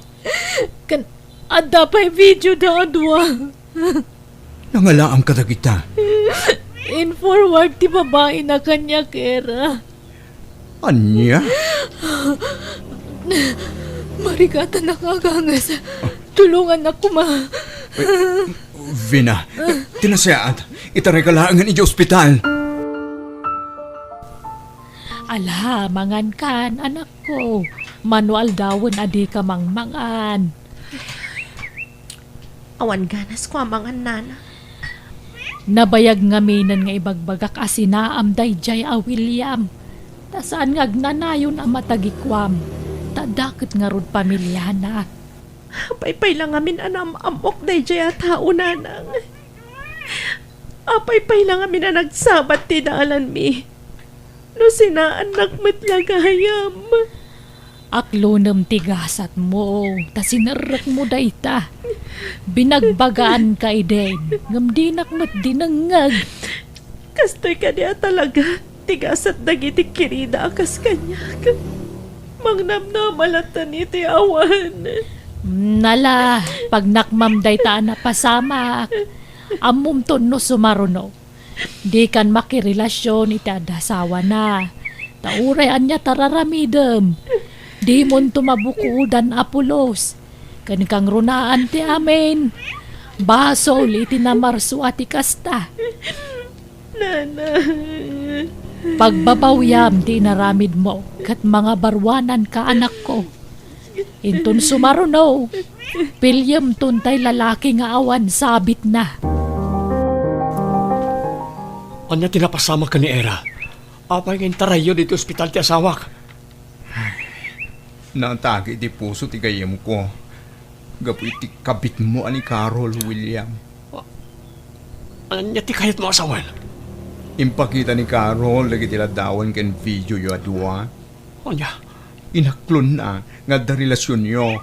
Kan ada pa'y video da adwa. Nangalaam ka kita. In forward ti babae na kanya kera. Anya? Marigata nakagangas. Tulungan ako ma. Vina, tinasayaan. Itaray ka lang ang ospital. Ala, mangan kan, anak ko. Manual dawon adi ka mangmangan. Awan ganas ko ang mga nana. Nabayag nga minan nga ibagbagak asinaam dayjay a William. Tasaan nga agnanayon ang matagikwam. Tadakit nga rod pamilya na. Paypay lang amin anam amok day jaya tao nanang. Apaypay lang amin na nagsabat tinaalan mi. No sinaan nagmatlagayam. Aklonem tigasat mo, ta sinerak mo dayta. Binagbagaan ka iden, ngam dinak mat dinangag. Kastoy ka niya talaga. Tigasat dagiti kirida akas kanyak. Mangnamnamalatan iti awan. Nala, pag nakmamday ta na pasamak, amum no sumaruno. Di kan makirelasyon iti adasawa na. Tauray anya tararamidem. Di mon tumabukudan apulos. Kan kang runaan ti amin. Basol iti namarso ati kasta. Nana. Pagbabawyam ti naramid mo kat mga barwanan ka anak ko. Intun sumaruno. Pilyam tuntay lalaki nga awan sabit na. Anya tinapasama ka ni Era. Apay ngayon tarayo dito ospital ti asawak. Naatagi di puso ti gayam ko. Gapu iti kabit mo ani Carol, William. Anya ti kayat mo asawan. Impakita ni Carol lagi tila dawan ken video yo adwa. Anya. Inaklon na nga da relasyon yo.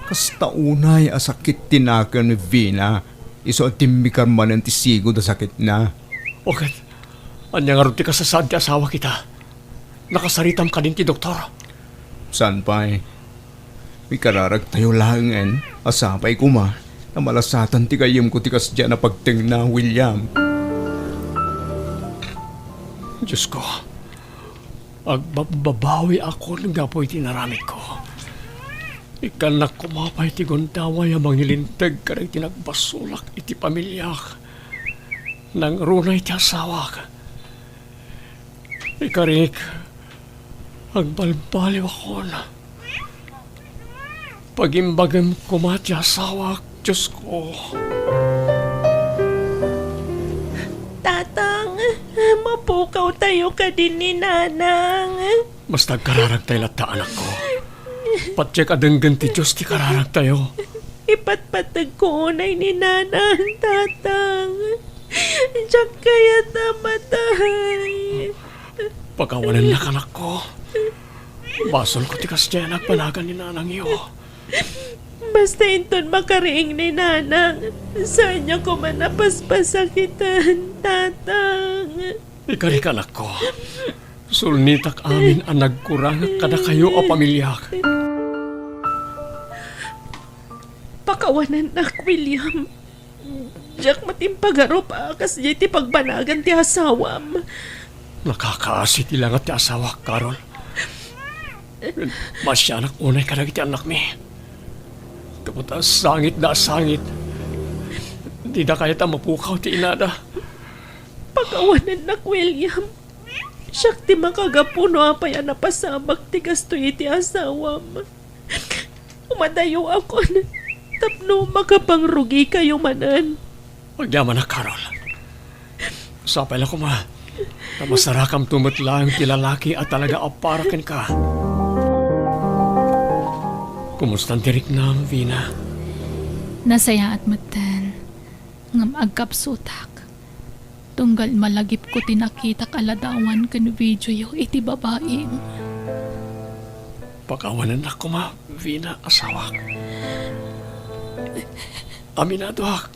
Kasta unay asakit tinakan ni Vina. Iso at timikar man ang tisigo da sakit na. Okay. Anya nga rin ti kasasad ti asawa kita. Nakasaritam ka din ti doktor. San pa'y? May kararag tayo langan. Asapay ko ma. Na malasatan ti kayam ko ti kasdya na pagting na, William. Diyos ko. Agbabawi ako ng gapoy tinaramit ko. Ikanak kumapay ti gondaway amang nilintag ka rin tinagbasulak iti pamilyak. Nang runay ti asawak. Ikarik, agbalbaliw ako na. Pagimbagam kumati asawak, Diyos ko. Tatang, mapukaw tayo ka din ni Nanang. Mas nagkararag tayo latta anak ko. Patsyak adenggan ti Diyos ti kararag tayo. Ipatpatag ko unay ni Nanang, Tatang. Diyak kaya namatay. Pagawanan na kanak ko. Basol ko ti kasya nagpanagan ni Nanang iyo. Basta inton makariing ni Nanang, saan niya ko man napaspasakitan, Tatang. Ikarik anak ko. Sulnitak amin ang nagkurang kada kayo o pamilyak. Pakawanan nak, William. Diyak matimpagarop akas di ti pagbanagan ti asawam. Nakakaasi ti langat ti asawa, Carol. Masyanak unay ka ti anak mi. Kapag sangit na sangit, di na kaya ta mapukaw ti inada. Pakawanan nak, William. Siyak ti makagapuno apay na pasamak ti gasto iti asawam. Umadayo ako na tapno makapangrugi kayo manan. Magyaman na, Carol. Sapay lang ko ma. Na masarakam tumatlang ti lalaki at talaga aparakan ka. Kumusta tirik na, Vina? Nasaya at matan. Ngam agkapsutak. Tunggal malagip ko tinakita kaladawan kan video yo iti babaeng. Pagkawanan ako ma, Vina, asawak. Aminado ak.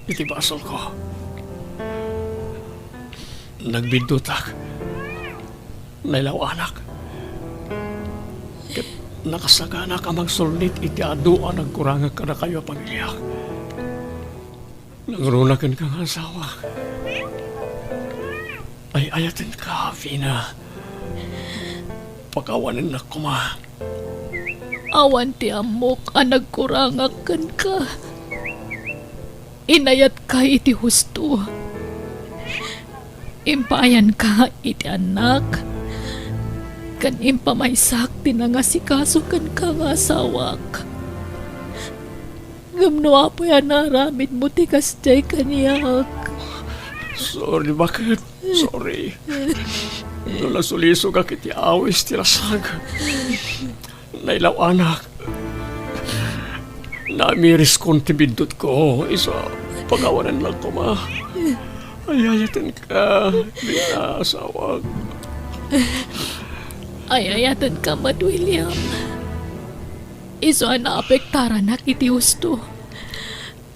Iti basol ko. Nagbindutak. Nailaw anak. Kat nakasagana ka magsulnit iti aduan nagkuranga ka na kayo pamilya. Nangrunakan kang asawa. Ay ayatin ka, Vina. Pakawanin na kuma. Awan ti amok ang nagkurangakan ka. Inayat ka iti husto. Impayan ka iti anak. Kan impamaysak tinangasikaso kan ka nga asawak. Gamno apo yan naramid mo ti kasjay kaniyak. Sorry, bakit? Sorry. Nung nasulisog ak iti awis ti lasag. Nailaw anak. Namiris kong tibindot ko. Isa, pagawanan lang ko ma. Ayayatin ka. Vina, asawag. Ayayatan ka, Mad William. Iso ang naapektaran na kiti husto.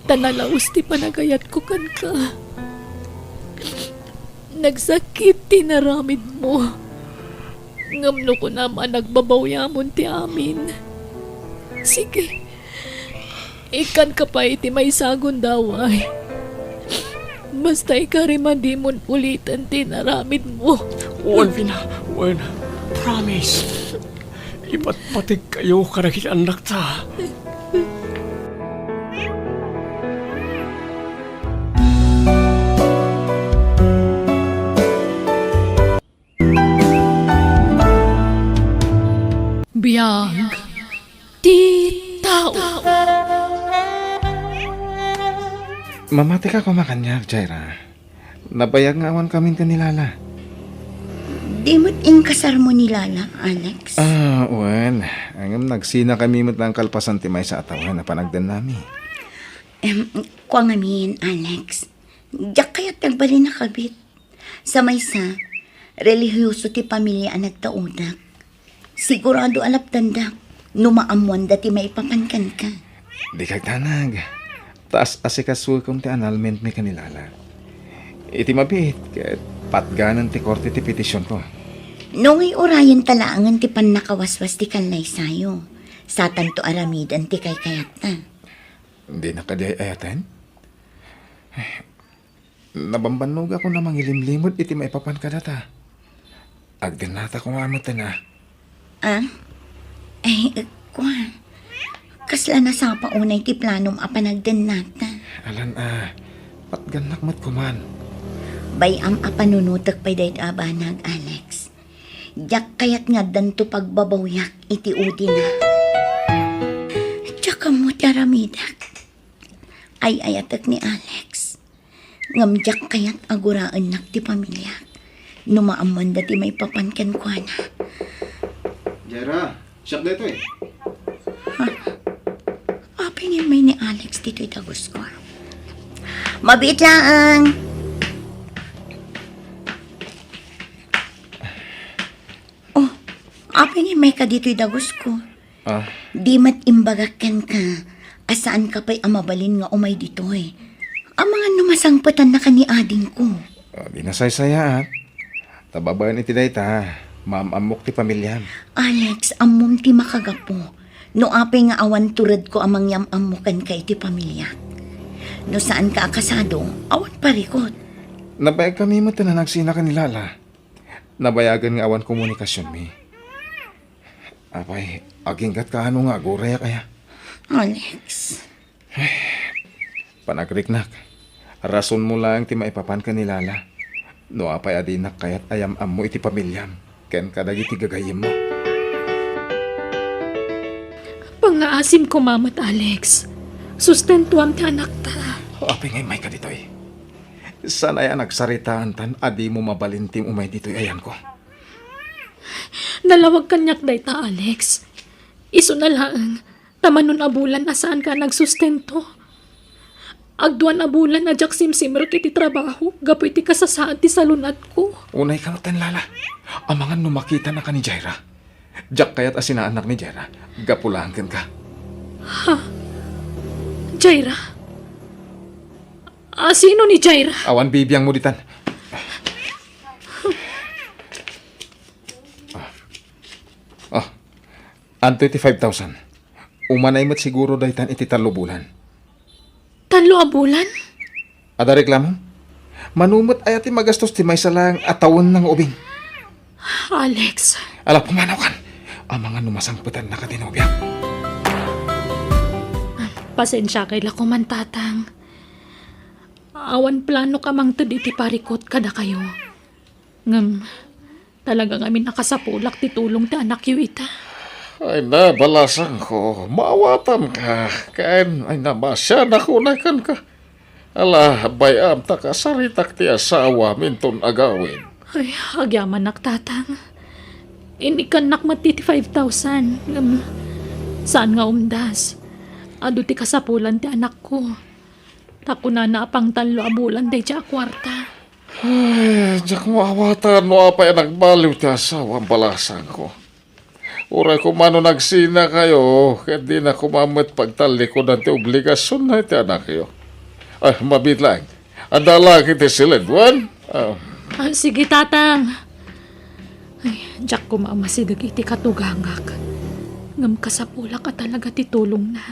Tanalaos ti panagayat ko kan ka. Nagsakit tinaramid mo. Ngamno ko naman nagbabawyamon ti amin. Sige. Ikan ka pa iti may sagon daway. Basta ikariman di mon ulitan ti naramid mo. Uwan, Vina. Uwan. Promise. Iba't patig kayo karagit anak ta. Biyag ti tao. Mamati ka kumakanyak, Jaira. Nabayag nga awan kami kanilala. Di mo't inkasar mo ni Lala, Alex. Wen. Ang nagsina kami mo't lang kalpasan ti may sa atawan na panagdan nami. Kwa ngamin, Alex. Diyak kaya't nagbali na kabit. Sa maysa, relihiyoso ti pamilya ang nagtaudak. Sigurado alap tandak, numaamuan dati maipapankan ka. Di kagtanag. Taas asikasul kong ti annulment mi kanilala. Iti mabit, ket patganan ti korte ti petisyon ko. Nungay orayan talaangan ti pan nakawaswas ti kanlay sayo. Sa tanto aramidan ti kay kayakta. Hindi na kadi ayatan? Nabambanog ako na mangilimlimod iti maipapan ka data. Agdanata ko nga na. Kwa. Kasla na sa paunay ti planom apanagden nata. Alan patganak mat kuman. Bayam apanunutak pa'y dahit abanag, Alex. Diyak kayat nga danto pagbabawyak iti udi na. Tsaka mo taramidak. Ay ayatak ni Alex. Ngamdiyak kayat aguraan nak ti pamilya. Numaaman dati may papankan kwa na. Jaira, siyak na ito eh. Apingin may ni Alex dito'y tagos ko. Mabit lang! Oh, apingin may ka dito'y tagos ko. Di mat imbagakan ka. Asaan ka pa'y amabalin nga umay dito eh. Ang mga numasangpatan na ka ni ading ko. Di nasaysaya at. Tababayan iti day ta. Maamamok ti pamilya. Alex, amom ti makagapo. No apay nga awan turad ko amang yam-amukan ka iti pamilya. No saan ka akasado, awan parikot. Nabayag kami mo na nagsina ka ni Lala. Nabayagan nga awan komunikasyon mi. Apay, aginggat ka ano nga, guraya kaya. Alex. Panagriknak. Rason mo lang ti maipapan ka ni Lala. No apay adinak kayat ayam-am mo iti pamilyam. Ken kadagi ti gagayim mo. Pangaasim ko, Mamat Alex. Sustentuam ti anak ta. Apay ngay may ka ditoy. Sana yan nagsaritaan tan, adi mo mabalintim umay ditoy ayan ko. Nalawag kanyak day ta, Alex. Iso na lang, tamanon abulan asaan ka nagsustento. Agduan abulan na jak simsimmer kiti trabaho, gapoy ti kasasaan ti salunat ko. Unay ka tan Lala. Ang mga numakita na ka ni Jaira. Jack kayat asinaanak ni Jaira. Gapulahan ka. Jaira? Sino ni Jaira? Awan bibiyang mo ditan. Ang 25,000. Umanay mo't siguro daytan iti 3 bulan. 3 a bulan? Ada reklamo? Manumot ay ati magastos ti may salang atawon ng ubing. Alex. Ala, pumanaw kan. Ang mga numasangputan na katinobya. Pasensya kay lakuman tatang. Awan plano ka mang iti parikot kada kayo. Ngam, talaga kami nakasapulak ti tulong ti anak yu ita. Ay nabalasan ko, maawatan ka. Kain ay namasya na kunakan ka. Ala, bayam ta ka saritak ti asawa minton agawin. Ay, agyaman naktatang. Inikan nakmati ti 5,000. Saan nga umdas? Ado ti kasapulan ti anak ko. Tako na pang 3 a bulan day ti kwarta. Ay, jak mo awatan mo apay nagbaliw ti asawa ang balasan ko. Uray ko mano nagsina kayo, kaya di na kumamit pagtalikod ti obligasyon na ti anak yo. Ay, mabit lang. Ang dalaki ti silid, wan? Sige, tatang. Ay, Diyak ko maamasidag iti katugangak. Ngam kasapula ka talaga titulong na.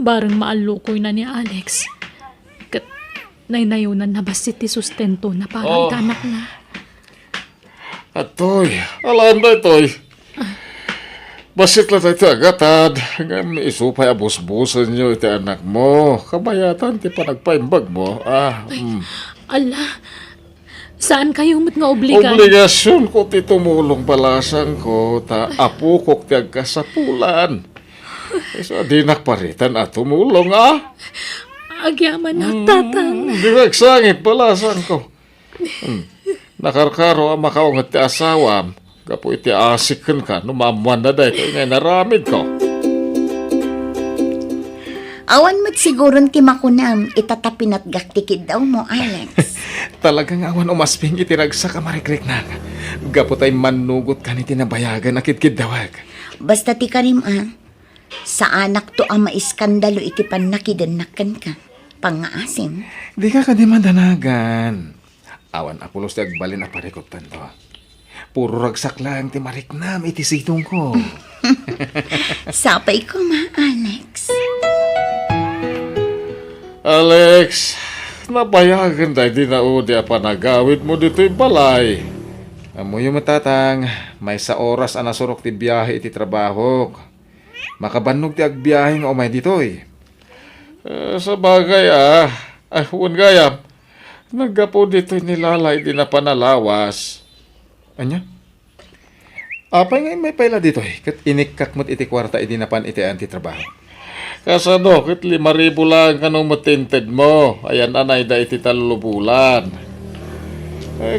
Barang maalukoy na ni Alex. Kat naynayunan na basit ti sustento na parang tanak na. Atoy, alam na itoy. Basit lang tayo agatad. Ngam isupay abus-busan nyo iti anak mo. Kabayatan ti panagpaimbag mo. Ala, saan kayo mo't nga obligan? Obligasyon ko ti tumulong balasan ko. Ta apukok ti agkasapulan. So, di nakparitan at tumulong Agyaman na, tatang. Di nagsangit balasan ko. Nakarkaro ang makaungat ti asawam. Kapo iti asikan ka, numamuan na dahi kayo ngay naramid ko. Awan mo't siguron ti makunam, itatapin at gaktikid daw mo, Alex. Talagang awan umasping itiragsa ka marikrik na. Gapo tay manugot ka ni tinabayagan na kitkid dawag. Basta ti karim sa anak to ang maiskandalo iti panakidannakan ka. Pangaasim. Di ka di madanagan. Awan apulos ti agbalin a parikotan to. Puro ragsak lang ti mariknam iti sitong ko. Sapay ko Alex. Alex, nabayagan dahi di na udi a panagawid mo dito'y balay. Amoy matatang, may sa oras anasurok ti biyahe iti trabaho. Makabannog ti agbiyahe nga umay ditoy. Sa bagay huwag gayam. Naggapo dito'y nilalay di na panalawas. Anya? Apay nga may paila ditoy. Kat inikak mo't iti kwarta iti napan iti anti trabaho. Kasano, kit 5,000 lang kanong matinted mo. Ayan anay da iti talulubulan.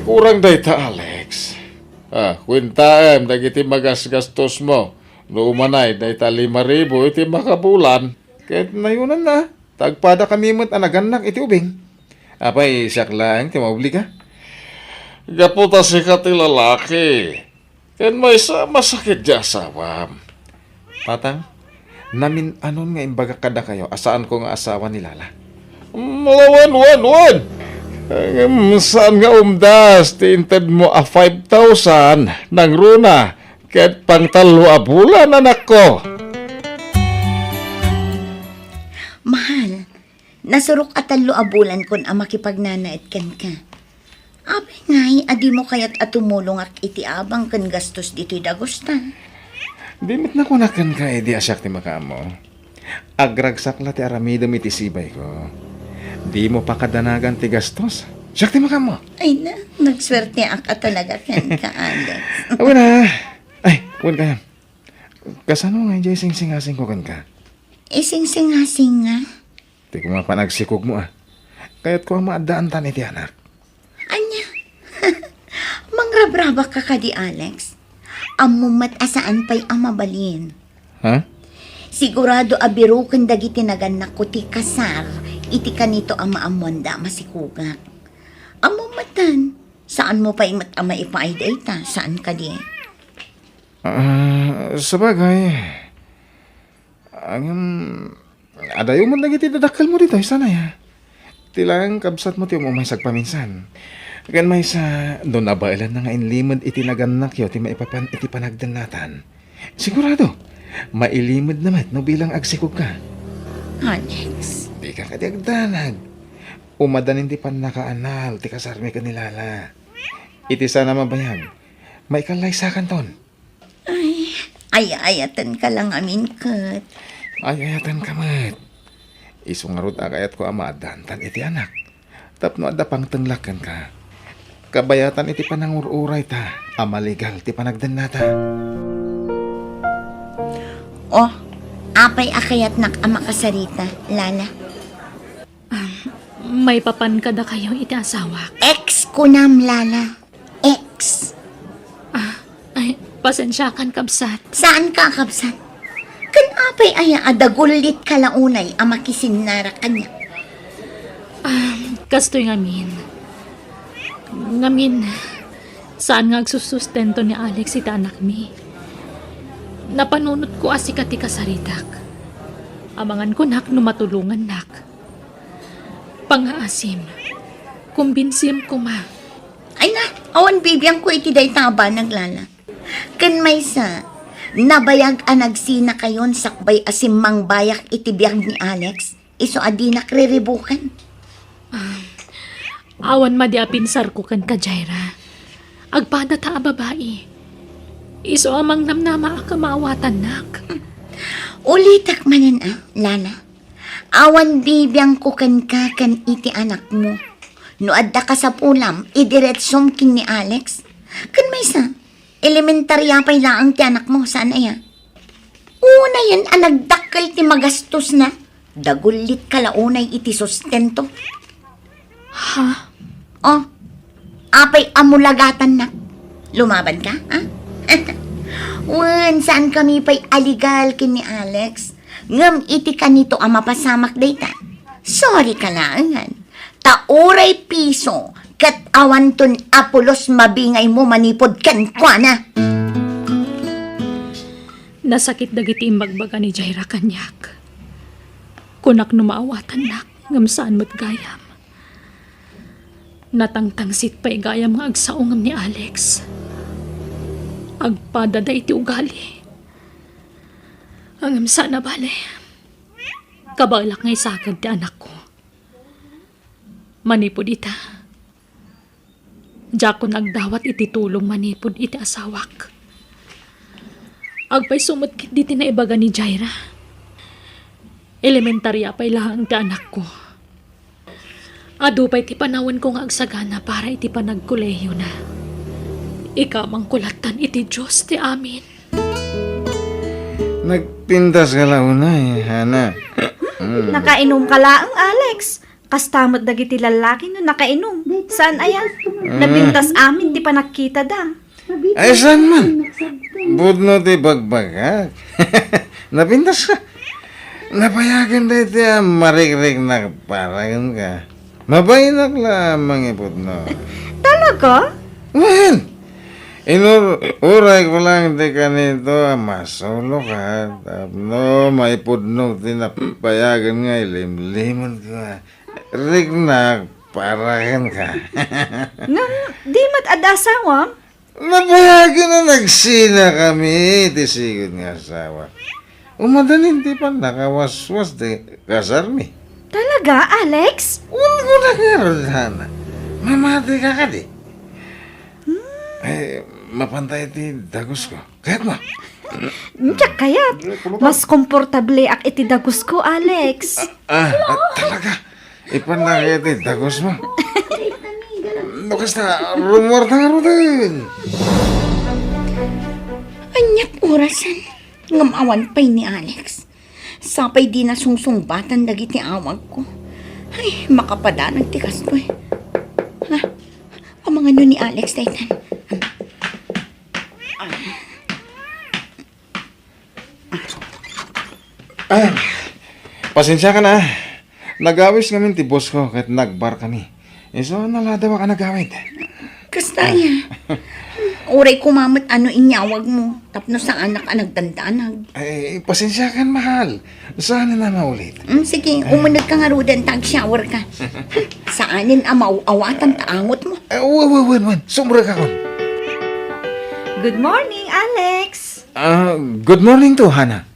Kurang da ita, Alex. Kwintaem, dagiti magasgastos mo. Lumanay, da ita 5,000 iti makabulan. Kahit nayunan na, tagpada kami mo't anaganak iti ubing. Apay, siyak lang, timaubli ka. Gaputa si kati lalaki. Ken may masakit di asawam. Patang, namin anon nga imbaga kada kayo, asaan ko nga asawa ni Lala. Wan. Saan nga umdas, tinted mo 5,000 ng runa. Kahit pang 3 bulan, anak ko. Mahal, nasurok at 3 bulan kon ang makipagnanait kan ka. Abay ngay, adi mo kaya't atumulong ak iti abang kan gastos dito'y dagustan. Dimit na kunakan ka, di asyak ti makamo. Agragsak la ti aramidam iti sibay ko. Di mo pa kadanagan ti gastos. Siyak ti makamo. Ay na, nagswerte ak at talaga kan ka, Alex. Awan na. Ay, kuwan ka yan. Kasano nga dyan sing-singasing ko kan ka? Ising-singasing nga. Di ko nga panagsikog mo Kaya't ko ang maadaan tan iti anak. Anya, mangrabraba ka ka di, Alex. Amumat asaan pa'y amabalin. Ha? Sigurado abiro kang dagiti naganak ko ti kasar, iti kanito ang maamonda masikugak. Amumatan, saan mo pa'y matama ipaayday ta? Saan ka di? Sabagay. Adayo mo nagiti dadakal mo dito, sana ya. Tilang kabsat mo ti umumay sagpaminsan. Kan may sa doon abailan na nga inlimod iti naganak yo ti maipapan iti panagdanatan. Sigurado, mailimod naman no bilang agsikog ka. Alex. Di ka kadiagdanag. Umadanin ti panakaanal ti kasarmi ka nilala. Iti sana mabayag. May kalaysakan ton. Ayatan ka lang amin, Kat. Ayatan ka mat. Isungarod agayat ko amadantan iti anak. Tapno adda pang tenglakan ka. Kabayatan iti panangururay ta. Amaligal ti panagdanata. Oh, apay akayat nak ama kasarita, Lala. May papan kada kayo iti asawa. Ex kunam, Lala. Ex. Ay, pasensya kan kabsat. Saan ka, kapsat? Kan apay aya adagulit kalaunay ama kisinara kanya. Kastoy ngamin. Ngamin, saan nga agsusustento ni Alex ita anak mi? Napanunot ko asikati kasaritak. Amangan ko nak numatulungan nak. Pangaasim, kumbinsim ko ma. Ay na, awan bibiyang ko iti day taba naglala. Kan may sa, nabayag nagsina kayon sakbay asimang bayak iti biyag ni Alex, iso adi nakriribukan. Awan madiapinsar ko kan ka, Jaira. Agpada ta babae. Iso amang namnama ka maawatan nak. Ulitak manan Lana. Awan bibiyang ko kan iti anak mo. No adda ka sa pulam, idiretsom kin ni Alex. Kan may sa, elementarya pa'y laang ti anak mo, sana ya? Una yan, nagdakkel ti magastos na. Dagulit kalaunay iti sustento. Ha? Oh, apay amulagatan na. Lumaban ka, ha? Wen, saan kami pa'y aligal kin ni Alex? Ngam iti kanito mapasamak dayta. Sorry ka laangan. Tauray piso, kat awanton apulos mabingay mo manipod kan kwa na. Nasakit dagiti imbagbaga ni Jaira kanyak. Kunak numaawatan nak, ngam saan mo't gayam. Natangtangsit pa'y gayam nga agsaungam ni Alex. Agpadada iti ugali. Angam sana bale. Kabalak ngay sagad ti anak ko. Manipod ita. Diyak ko nagdawat iti tulong manipod iti asawak. Agpay sumutkit diti na ibaga ni Jaira. Elementarya pa'y lahang ti anak ko. Adu pa'y ti panawan ko nga agsagana para iti panagkuleyo na. Ikamang kulatan iti Diyos ti amin. Nagpintas ka lang una Hana. Nakainom ka laang, Alex. Kastamot dagiti lalaki no nakainom. Saan ayan? Nabintas amin, di pa nakita da. Ay, saan man? Budno ti bagbagak. Napintas ka. Napayagan na iti marikrik na paragan ka. Mabaynak lamang ipudno. Talaga? Well, inuray ko lang di kanito masolo ka. Tapno, maipudno tinapayagan nga ilimlimon ka. Rignak, paragan ka. Nang di mat adasawam? Napayagan na nagsina kami, tisigod nga asawa. Umadanin di pa nakawaswas di kasarmi. Talaga, Alex? Wala ko na karoon, Hana. Mamati ka ka di. Mapantay ti dagos ko. Kaya't mo. Tiyak kayat. Mas komportable ak iti dagos ko, Alex. Talaga. Ipanakit ti dagos mo. Nukas na, rumor na nga din. Anyak orasan. Ngamawan pa'y ni Alex. Sapay di na sungsungbatan dagiti awag ko. Ay, makapadanag tikas to eh. Ha? Ang mga ni Alex, Taytan. Pasensya ka na. Nagawis kami ti boss ko kahit nagbar kami. So, naladawa ka nagawid. Kastaya. Uray kumamot inyawag mo. Tapno sa anak nagdandanag. Pasensya ka, mahal. Saan na maulit? Sige, umunod ka nga rudan, tag-shower ka. Saanin awatan taangot mo. Wan. Sumra ka kon. Good morning, Alex. Good morning to, Hana.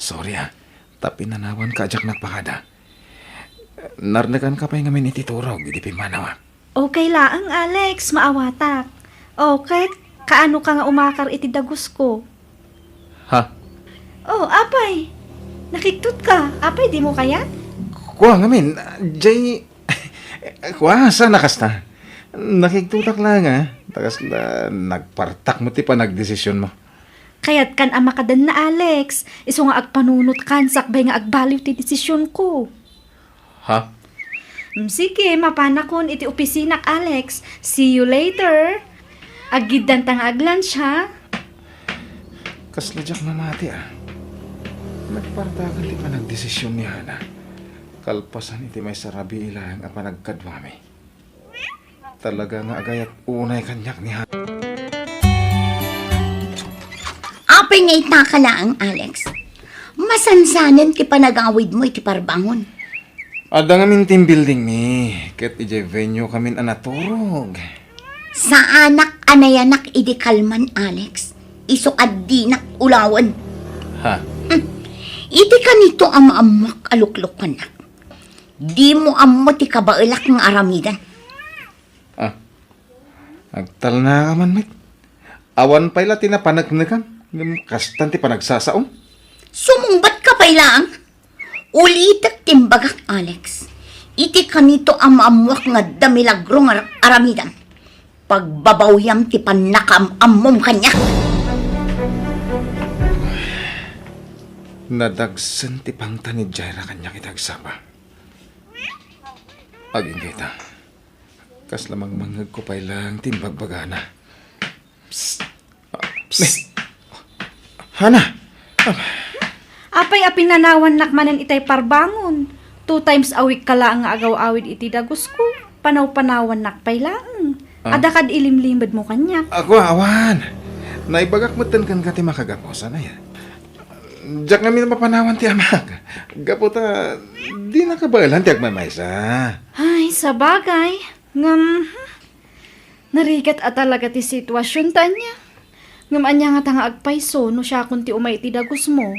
Sorry Tapinanawan ka ajak nagpakada. Narnakan ka pa yung ngamin ititurog, hindi pimanawa. Okay laang, Alex. Maawatak. Okay, kaano ka nga umakar iti dagos ko? Ha? Oh, apay. Nakiktut ka. Apay, di mo kaya? Kuha ngamin, Jay... Kuha, sana kasta. Nakiktutak lang Takas na nagpartak mo ti pa nagdesisyon mo. Kaya't kan ama ka dan na, Alex. Iso nga agpanunot kan, sakbay nga agbaliw ti desisyon ko. Ha? Sige, mapanakon iti opisinak, Alex. See you later. Agidan tang aglan siya. Kasladyak na mati Nagpartakan ti pa nagdesisyon ni Hana. Kalpasan iti may sarabi ilang apa nagkadwami. Talaga nga agayat unay kanyak ni Hana. Apay nga itakalaang, Alex. Masansanan ki panagawid mo iti parbangon. Ada nga team building mi. Ket ije venue kami anaturog. Sa anak anayanak idikalman, Alex. Isukad dinak ulawan. Ha? Iti ka nito amamak aluklok na. Di mo amo ti kabailak ng aramidan. Agtal na ka man, mate. Awan pala tinapanagnagan. Kastan ti panagsasaom. Sumungbat ka pa ilang. Ulitak timbagak, Alex. Iti kanito ang maamuak nga damilagro nga aramidan. Pagbabawyam ti panakam amom kanya. Nadagsan ti pangta ni Jaira kanya kitagsama. Aging kita. Kas lamang mangag ko pa ilang timbagbagana. Psst. Hana! Apay apinanawan nakmanan itay parbangon. 2 times a week kala nga agaw-awid iti dagos ko. Panaw-panawan nakpay lang. Adakad ilimlimad mo kanyak. Ako, awan! Naibagak mo kan ka ti makagaposa na yan. Diyak nga minapapanawan ti amak. Gaputa, di nakabailan ti agmamaysa. Ay, sa bagay. Ngam, narigat at talaga ti sitwasyon tanya. Ngam anya nga tanga agpayso no siya kung ti umay ti dagos mo.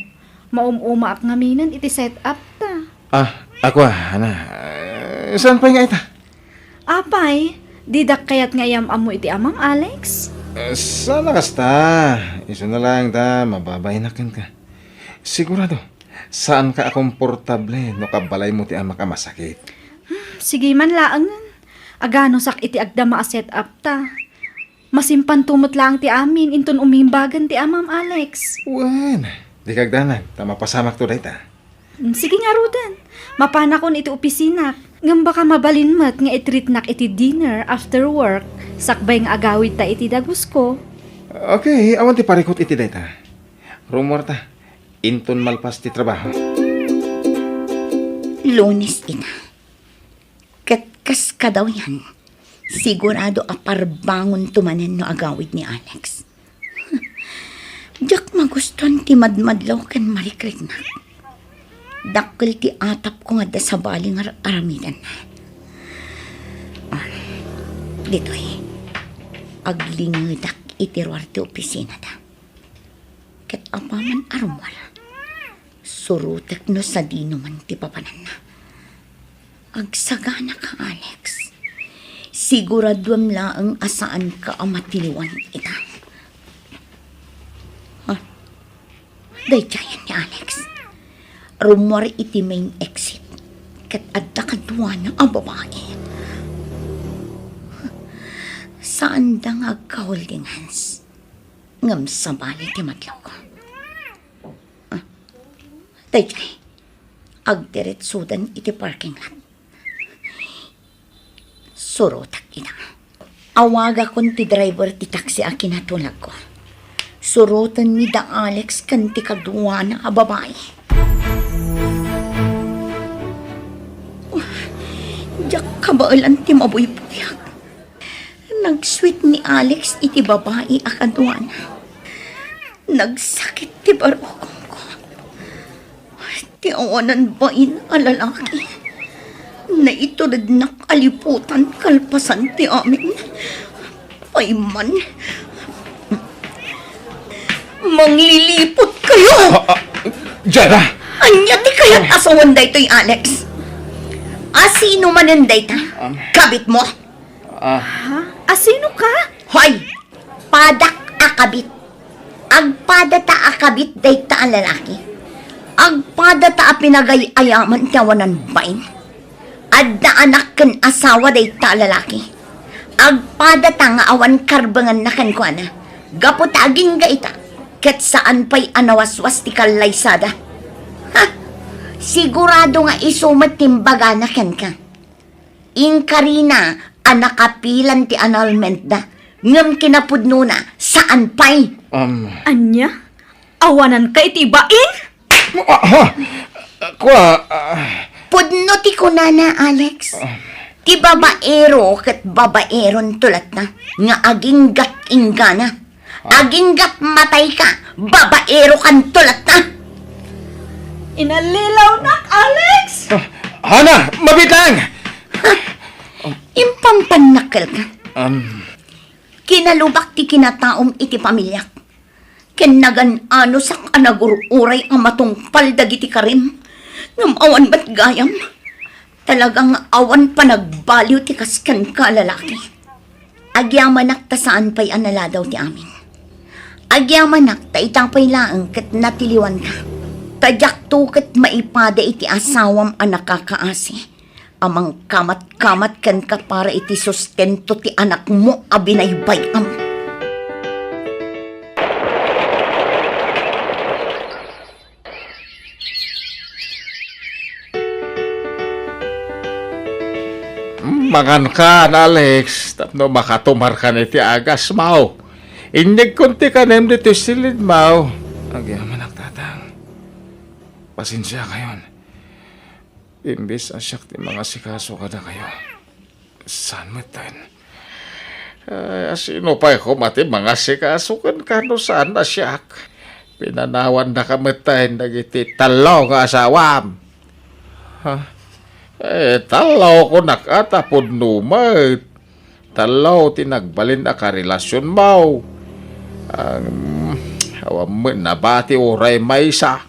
Maumuma ak ngaminan iti set up ta. Ako, Hana. Saan pa nga ita? Apay, didak kayat ngayam amo iti amam, Alex? Sana kasta. Isa na lang ta, mababaynakan ka. Sigurado, saan ka komportable no kabalay mo ti amak masakit? Sige man laangan. Agano sak iti agdama a set up ta. Masimpan tumot lang ti amin, inton umimbagan ti amam, Alex. Wan, di kagdanag, tama pasamak to dayta. Sige nga, Rudan. Mapanakon iti opisina. Ngam baka mabalinmat nga itreat nak iti dinner after work. Sakbay nga agawid ta iti dagos ko. Okay, awan ti parikot iti dayta. Rumor ta, inton malpas ti trabaho. Lunes ina. Katkas ka daw yan. Sigurado aparbangon tumanan no agawid ni Alex. Diyak maguston ti madmadlaw kan marikrik na. Dakkel ti atap ko nga da sa baling aramidan. Dito'y aglingadak itiruar ti opisina da. Ket apaman arumwal. Surutek no sa dino man ti papanan na. Agsagana ka, Alex. Siguraduam laang asaan ka amatiliwan ita. Dayjayan ni Alex. Rumor iti main exit. Kat adda kadwa na ang babae. Saan da nga ka-holding hands? Ngam sa bali ti matlaw ko. Dayjay. Agdiretsudan iti parking lot. Surotak ina. Awaga kon ti driver ti taxi a kinatulag ko. Surotan ni da Alex kan ti kadwa na a babae. Diyak kabailan ti maboy puyag. Nag-sweet ni Alex iti babae a kadwa na. Nagsakit ti barukong ko. Ti awanan bain a lalaki. Na iturid na kaliputan kalpasan ti amin. Payman. Manglilipot kayo! Jara! Anya ti kayat asawan daytoy, Alex? Asino manan dayta? Kabit mo? Asino ka? Hoy! Padak akabit. Agpadata akabit dayta ang lalaki. Agpadata a pinagay-ayaman tiyawanan bain. Adda anak kan asawa dayta lalaki. Agpadata nga awan karbangan na kan ko ana. Gaputaging ga ita. Ket saan pa'y anawaswas ti kalaysada. Ha? Sigurado nga isumat timbaga na ken ka. Inkarina, anakapilan ti annulment da. Ngam kinapudno na, saan pa'y? Anya? Awanan ka iti bain? Pudno ti kunana, Alex. Ti babaero ket babaeron tulat na. Nga aging gat ingana. Aging gat matay ka, babaero kan tulat na. Inalilaw na, Alex! Hana! Mabitang! Impampanakal ka. Kinalubak ti kinataom iti pamilyak. Kinagan ano sa kanagururay ang matungpal dagiti karim. Ngam awan ba't gayam? Talagang awan pa nagbaliw ti kaskan ka lalaki. Agyamanak ta saan pa'y anala daw ti amin. Agyamanak ta itang pa'y laang kat natiliwan ka. Tadyak to kat maipada iti asawam ang nakakaasi. Amang kamat-kamat kan ka para iti sustento ti anak mo abinaybayam. Mangan ka, Alex. Tapno makatumar ka ni ti agas, mau. Inyag kunti ka nem dito silid, mau. Agyaman ang tatang. Pasensya kayon. Imbis asyak ti mga sikaso kada kayo. Saan mo tan? Ay, sino pa ko mati mga sikasukan ka no saan asyak. Pinanawan na kamatayin dagiti talaw nga asawam. Ha? Talaw ko nakatapod numat. Talaw tinagbalin na karelasyon mo. Awam mo nabati oray maysa.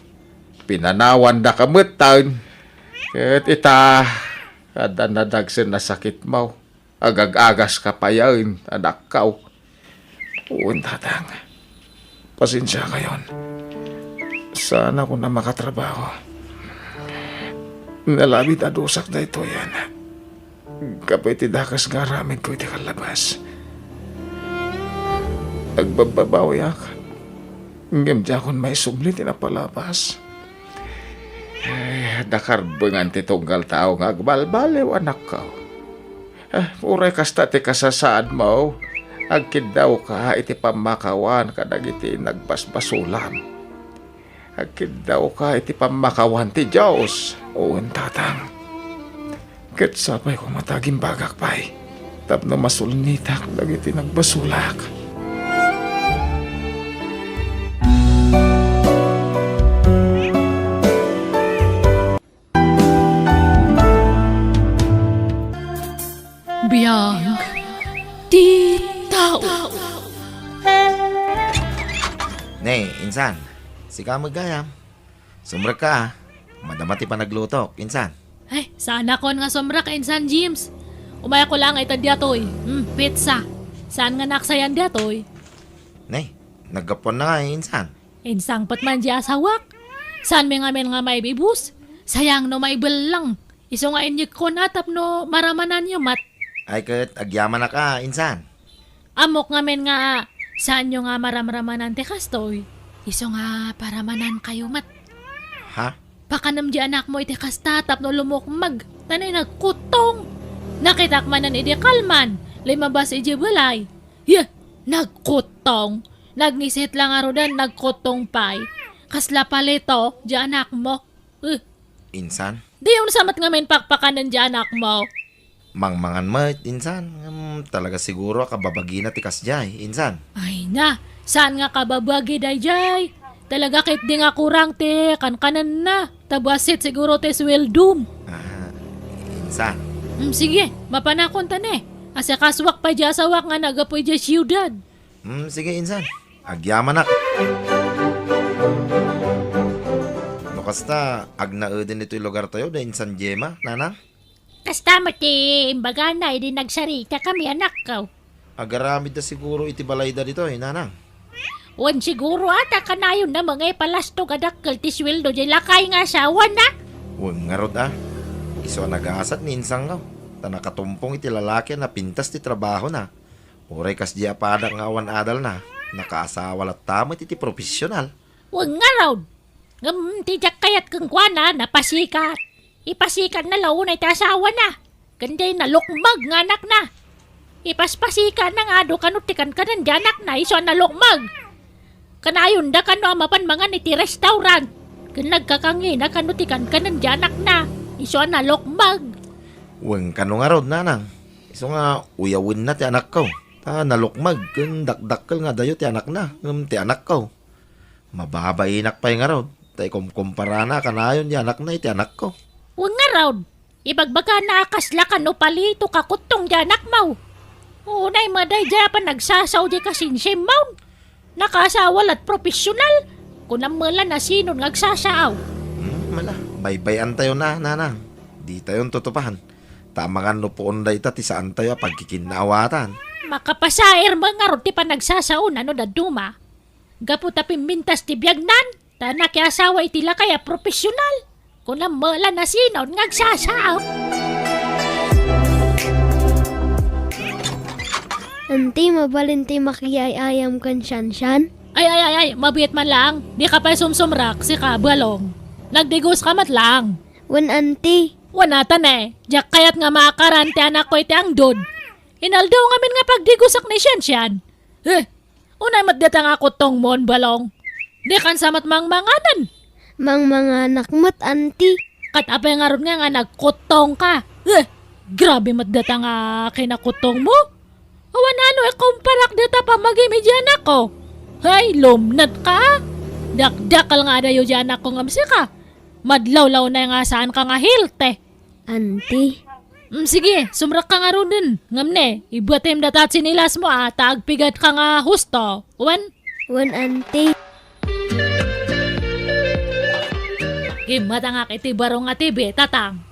Pinanawan na kamatayin. Ket ita, kada nadagsin na sakit mo. Agag-agas ka pa yan, anak kao. Uwan tatang. Pasensya kayon. Sana ko na makatrabaho. Nalabit adusak na ito yan. Kapay ti dakas nga ramin ko iti kalabas. Nagbababawiyak. Ngemdya kon may sublit na palabas. Ay, nakarbengan ti tunggal tao nga agbalbaliw anak ko. Uray kasta ti kasasaan mo. Agkid daw ka iti pamakawan kadag iti nagbasbasulam. Agkid daw ka iti pamakawan ti Diyos. Uwan tatang. Ket sabay ko mataging bagak pay. Tapno masulnitak dagiti nagbasulak. Biyang di tao. Nay, insan. Sika magayam. Sumrek ka, ha? Madamati pa naglutok, insan. Ay, sana kon nga somra ka insan James. Umaya ko lang ay tadyatoy. Pizza. Saan nga naksayan dyatoy? Nay, naggapon na nga, insan. Insang patman di asawak. Saan may ngamen nga may bibus? Sayang no may belang. Iso nga inyik ko natap no maramanan nyo mat. Ay ket agyaman na ka, insan. Amok ngamen nga saan nyo nga maramramanan te kastoy. Iso nga paramanan kayo mat. Ha? Pakanam di anak mo iti kastatap no lumukmag. Tanay nagkutong. Nakitakmanan iti kalman. Limabas iti balay. Yeah, nagkutong. Nagnisit lang arudan nagkutong pay. Kasla palito di anak mo. Insan? Di yung samat ngamen pakpakanan di anak mo. Mangmangan mo, insan. Talaga siguro kababagi na tikas jay, insan. Ay na, saan nga kababagi dayjay? Talaga kit di nga kurang te, kankanan na. Tabasit siguro te sweldum. Insan. Sige, mapanakon ta ne. Asa kaswak pa dya sawak nga nagapoy dya siyudad. Sige, insan. Agyaman na. No kasta, agnaudin ito'y lugar tayo da insan Jema, nanang? Kasta mati imbaga na, hindi nagsarita kami anak ko. Agaramid na siguro iti balay da dito, nanang. Wan siguro ata kanayon na mga ipalastog adakkel ti sweldo di lakay nga asawa na. Huwag nga rod Iso nag-aasat ni insang ka. Ta nakatumpong iti lalaki na pintas ti trabaho na. Uray kas di apada nga awan adal na. Nakaasawa lat tamit iti profesional. Wan nga raw. Ngam tijak kayat kang kwana napasikat. Ipasikat na launay ti asawa na. Kanday na lukmag nga anak na. Ipaspasikat na nga do kanutikan ka ng anak na iso na lukmag. Kanayon da kano amapan mga iti restaurant. Kan nagkakangi na kanutikan ka ng anak na. Iso na lukmag. Huwag ka nga rod, nanang. Iso nga uyawin na ti anak ko. Ta nalukmag kun dakdakkel nga dayo ti anak na. Ti anak ko. Mababainak pa nga rod. Tay kumpara na kanayon ti anak na iti anak ko. Huwag nga raw. Ibagbaga na akasla ka no palito kakutong di anak mo. Unay maday dya pa nagsasaw di kasinsim maun. Nakasawal at profesional. Kung namala na sino nagsasaaw. Mala, baybayan tayo na, nanang. Di tayo tutupahan. Tama nga no po unday ta, ti saan tayo pagkikinawatan. Makapasair mga ron ti pa nagsasaw na no daduma. Gapu tapim mintas ti biyagnan. Tanak asawa itila kaya profesional. Kung namala na sino nagsasaaw. Anti, mabalinti makiyayayam kan siyan. Ay, mabiyat man lang. Di ka pa sumsumrak si kabalong. Nagdigos ka mat lang. Wan anti. Wanatan Diyak kayat nga makaran ti anak ko iti ang dod. Inaldaw ngamin nga pagdigusak ni siyan. Unay matdata nga kutong mon balong. Di kan samat mangmanganan. Mga anak mo't anti. Kat apay nga ron nga nagkutong ka. Grabe matdata nga kinakutong mo. Awan ano kumparak data pa magimidyan ako. Hay, lumnat ka. Dakdakal nga dayo dyan ako ngamsi ka. Madlaw-law na nga saan ka nga hilte. Anti. Sige, sumrak ka nga ron din. Ngamne, ibatim datat sinilas mo taagpigat ka nga husto. Wan Anti. Imata nga kiti barong nga tibi, tatang.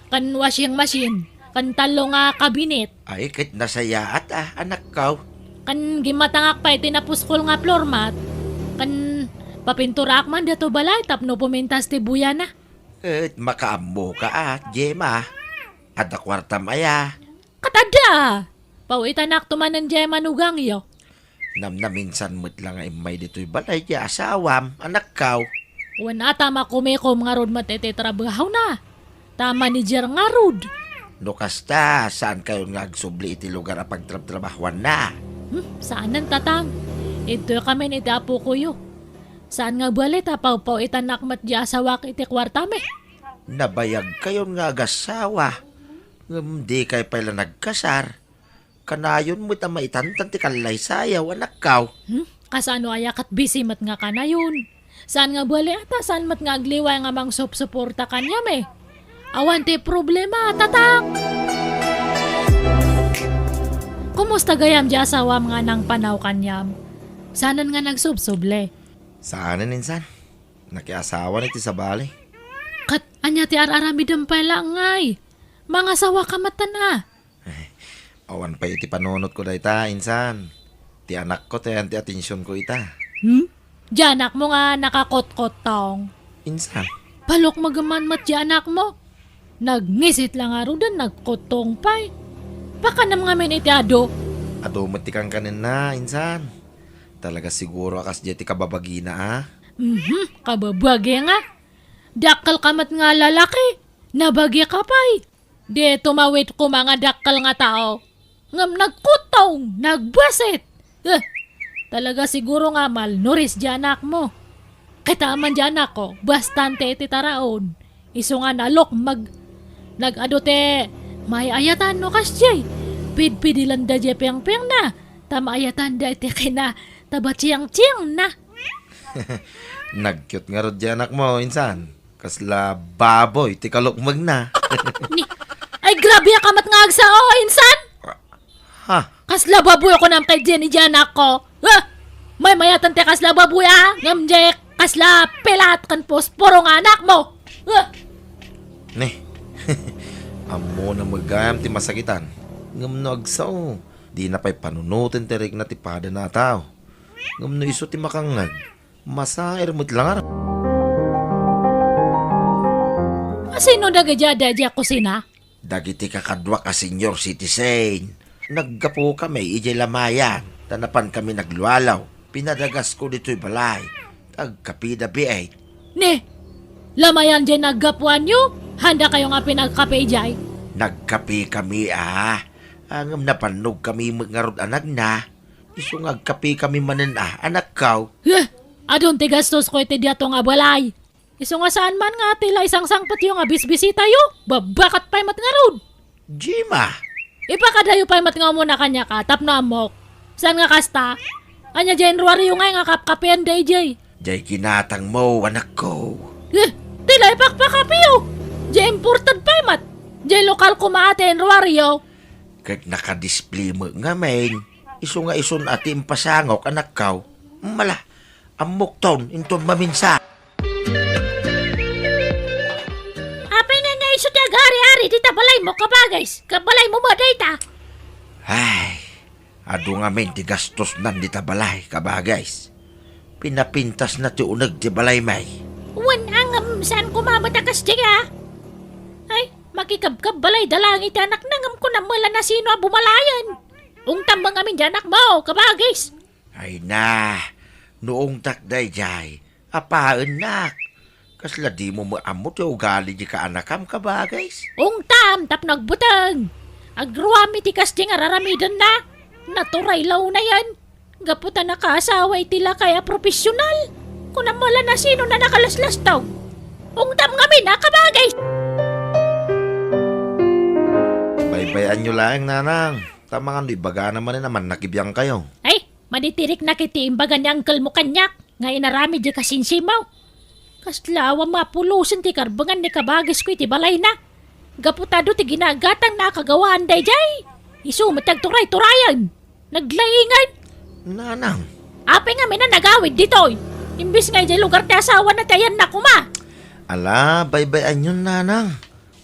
Kan washing machine, kan talo nga kabinet. Ay, kit nasayaat anak ko. Kan gimatangak pa itinapuskol nga floor mat. Kan papinturak man dato balay tapno pumintas ti buya na. Makaambo ka Jema. Ada kwarta maya. Katada! Pauitanak tumanan jay manugang yo. Naminsan mo't lang ay may dito'y balay di asawam, anak ko. Wana tama kumikom nga rod matetitrabahaw na. Tama ni Jer nga rod. No kasta, saan kayo nga agsubli iti lugar a pagtrab-trabahuan na? Saan ang tatang? Ito kami ni Tapo Kuyo. Saan nga balit paw itanak mat di asawak iti kwarta me? Nabayag kayo nga agasawa. Di kayo pala nagkasar. Kanayon mo't ang maitantan ti kalay sayaw, anak ko. Kasano ayak at busy mat nga kanayon. Saan nga bali ata saan mat nga agliway nga mang suporta kanya me? Awan ti problema, tatang. Kumusta gayam di asawam nga nang panaw kanyam? Sanan nga nagsubsuble? Saanan insan? Nakiasawa ni ti sa bali. Kat anya ti araramidam pala ngay. Mga sawa ka matan Awan pa iti panunot ko dayta, insan. Ti anak ko, ti atensyon ko ita. Diyanak mo nga nakakot-kot taong. Insan? Palok magaman mat diyanak mo. Nagnisit lang nga rudan, nagkotong pa'y. Baka nam nga min iti ado. Ado matikang kanin na, insan. Talaga siguro akas di ti kababagi na, Kababagi nga. Dakal kamat nga lalaki. Nabagi ka pa'y. Di tumawit ko mga dakal nga tao. Ngam nagkutong, nagbasit. Talaga siguro nga malnuris diyanak mo. Kataman diyanak ko, bastante iti taraon. Iso nga nalok nag-adote, may ayatan no kasyay. Pidpidilan da je piyang-piyang na. Tama ayatan da iti kina tabatsiyang-tsiyang na. Nag-cute nga rod di anak mo, insan. Kasla baboy, ti kalukmag na. Ay grabe kamat nga agsao, insan. Ha? Kasla baboy ako nam kay Jenny diyanak ko. May mayatan te kasla baboy Ngamjek, kasla pelat kan posporo nga anak mo. Amo na magayam ti masakitan. Ngam no agsaw. Di na pa'y panunutin ti rig na ti pada na tao. Ngam no iso ti makangag. Masair mo't lang araw. Sino dagadya ko sina? Dagiti kakadwa ka senior citizen. Naggapo kami, ijay lamayan. Tanapan kami naglualaw. Pinadagas ko dito'y balay. Tagkapida biay. Lamayan dyan naggapuan nyo? Handa kayo nga pinagkape jay? Nagkape kami Ang napanog kami magngarod anag na. Iso ngagkape kami manen anak kaw. Adon ti gastos ko iti diato nga balay. Iso nga saan man nga tila isang sangpot yung nga bisbisita yo. Babakat pa'y mat nga rod. Jima. Ipakadayo pa'y mat nga muna kanya ka. Tap na amok. Saan nga kasta? Anya January yung nga kapkapian day jay. Jay kinatang mo anak ko. Tila ipakpakapiyo. Jay imported pa'y mat. Jay lokal kumaate January yo. Kahit nakadisplay mo nga main, iso nga ison ati impasangok anak kaw. Mala, amok taon inton maminsa. Apay nga nga iso ti agari-ari di tabalay mo kabagays. Kabalay mo ba data? Ay, ado nga men ti gastos nan di tabalay kabagays. Pinapintas na ti unag ti balay may. Wan ang saan kumamatakas di ka? Ay, makikabkab balay dalang iti anak nangam ko na mula na sino ang bumalayan. Ungtambang amin di anak mo, kabagis. Ay na, noong takday jay, apaan nak. Kasla di mo maamot yung ugali di ka anakam kabagays. Ungtam, tap nagbutang. Agruami ti kas di nga raramidan na. Naturay law na yan. Gaputan na kaasaway tila kaya profesional. Kung na mula na sino na nakalaslas taw. Ungtam nga min, kabagis. Baybayan nyo lang, nanang. Tama nga, ibaga naman nakibiyang kayo. Ay, manitirik na kiti imbaga ni uncle mo kanyak. Nga inarami di kasinsimaw. Kaslawa mapulusan ti karbangan ni kabagis ko iti balay na. Gaputado ti ginagatang nakagawaan day jay. Isu matagturay-turayan. Naglaingan. Nanang. Apay nga may na nagawid dito. Imbis nga di lugar ti asawa na tayan na kuma. Ala, baybayan nyo, nanang.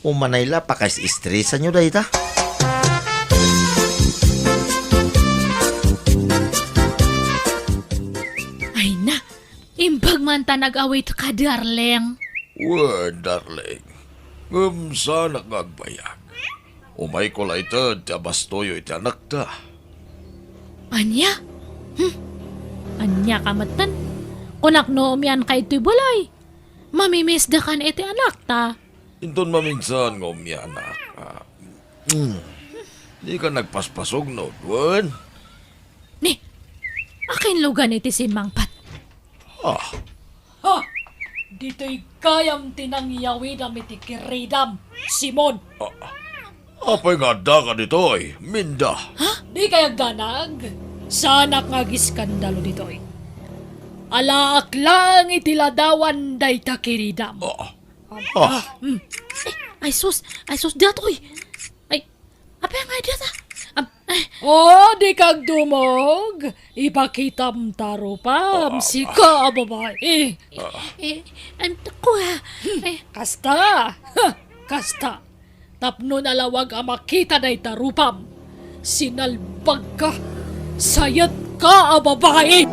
Umanayla pa kays istresan nyo dahi ta. Ay na, imbag man ta nag-away to ka, darling. Well, darling. Sana ngagbayag. Umay ko la ito, tiabastoyo iti anak ta. Anya? Anya kamatan. Kunak no umyan kay ito'y balay. Mamimiss da kan iti anak ta. Inton maminsan ng umya anak. Di ka nagpaspasog no, Duan? Ni, akin lugan iti si Mangpat. Ah, Ha! Dito'y kayam tinangyawid ang itikiridam. Simon! apay nga da ka dito Minda. Di kayag danag. Sanak nga giskandalo dito'y. Alaak lang itiladawan day takiridam. Ay sus, datoy. Ay, apa nga data? Di kag dumog. Ipakitam tarupam. Sika, babae. Ko ha. Kasta. Kasta. Tapno nalawag ang makita day tarupam. Sinalbag ka. Sayat ka, babae.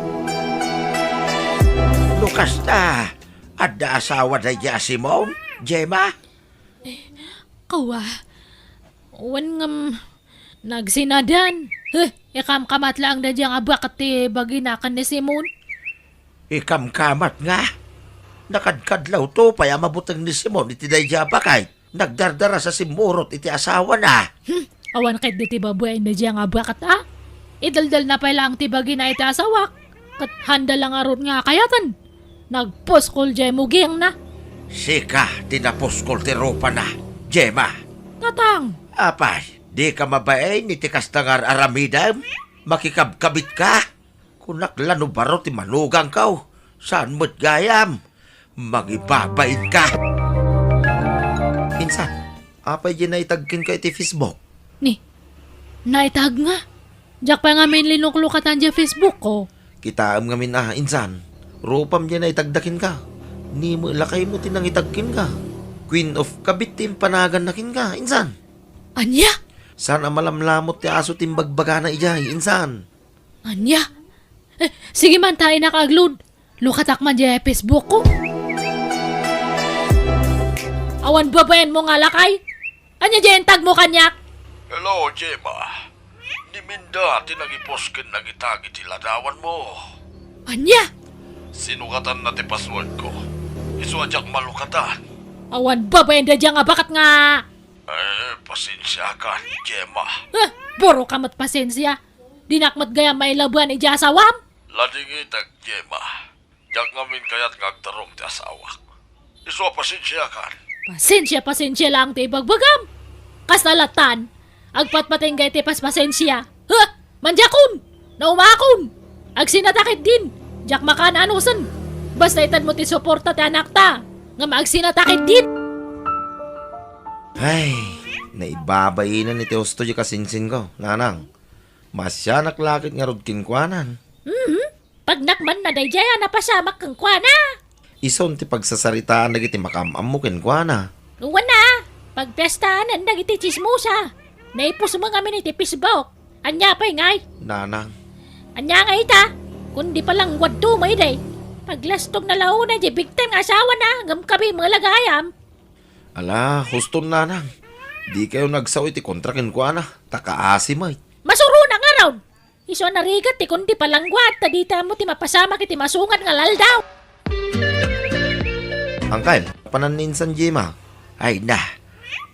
Lukas ta. Adda asawa day ja Simon, Gemma. Kawa. Wan ngam nagsinadan. Ikam kamat lang da diyang abak ti baginakan ni Simon. Ikam-kamat nga. Nakadkadlaw to paya mabutang ni Simon iti day ja bakay. Nagdardara sa simurot iti asawa na. Awan kahit di ti babuay na diyang abak at idaldal na pa lang ti bagina iti asawak. Kat handa lang aron nga kayatan. Nagposkol diyay muging na. Sika, tinaposkol ti ropa na, Gemma. Tatang. Apay, di ka mabain iti kastangar aramidam. Makikabkabit ka. Kunak lano baro ti manugang kaw. Saan mo't gayam? Magibabain ka. Pinsan, apay di na itagkin ka iti Facebook. Ni, naitag nga. Diyak pa nga may linuklukatan dyan Facebook ko. Kitaam nga min insan. Ropam di na itagdakin ka. Ni mo lakay mo tinang itagkin ka. Queen of kabit tim panagan nakin ka, insan. Anya? Sana malamlamot ti aso tim bagbaga na ijay, insan. Anya? Sige man tayo nakaglod. Lukatak man dyan Facebook ko. Awan babayan mo nga lakay. Anya dyan tag mo kanyak. Hello, Gemma. Ni Minda, tinagiposkin nagitagi ti ladawan mo. Anya? Sinukatan na ti password ko. Isuadyak malukatan. Awan babayan da dyan nga bakat nga. Pasensya ka, Gemma. Puro kamat pasensya. Dinakmat gaya may labuan iti asawam. Lading itag, Gemma. Diyak ngamin kayat ngagtarong ti asawak. Isua pasensya ka. Pasensya lang ti bagbagam. Kasalatan. Agpatpatinggay ti paspasensya. Manjakon. Naumakon. Agsinatakit din. Diyak makananusan. Basta itan mo ti suporta ti anak ta. Nga maagsinatakit din. Ay, Naibabayin na ni Teosto yung kasinsin ko, nanang. Masya naklakit nga rod kinkwanan. Pag nakman na day jaya napasamak kang kwana. Ison ti pagsasaritaan na giti makamam mo kinkwana. Wana, pag pestahanan na iti chismosa. Naipos mo kami ni Facebook. Anya pa'y ngay. Nanang, Anya nga ita. Kundi palang wadto may day. Paglastog na launa di bigtan nga asawa na. Ngam kami mga lagayam. ala, huston nanang. Di kayo nagsaw iti kontra kinkwana. Takaasi mo. Masuro na nga raw. Iso narigat ti kundi palang gwat. Tadita mo ti mapasamak iti masungat nga laldaw. Angkal, pananinsan Jima. Ay na,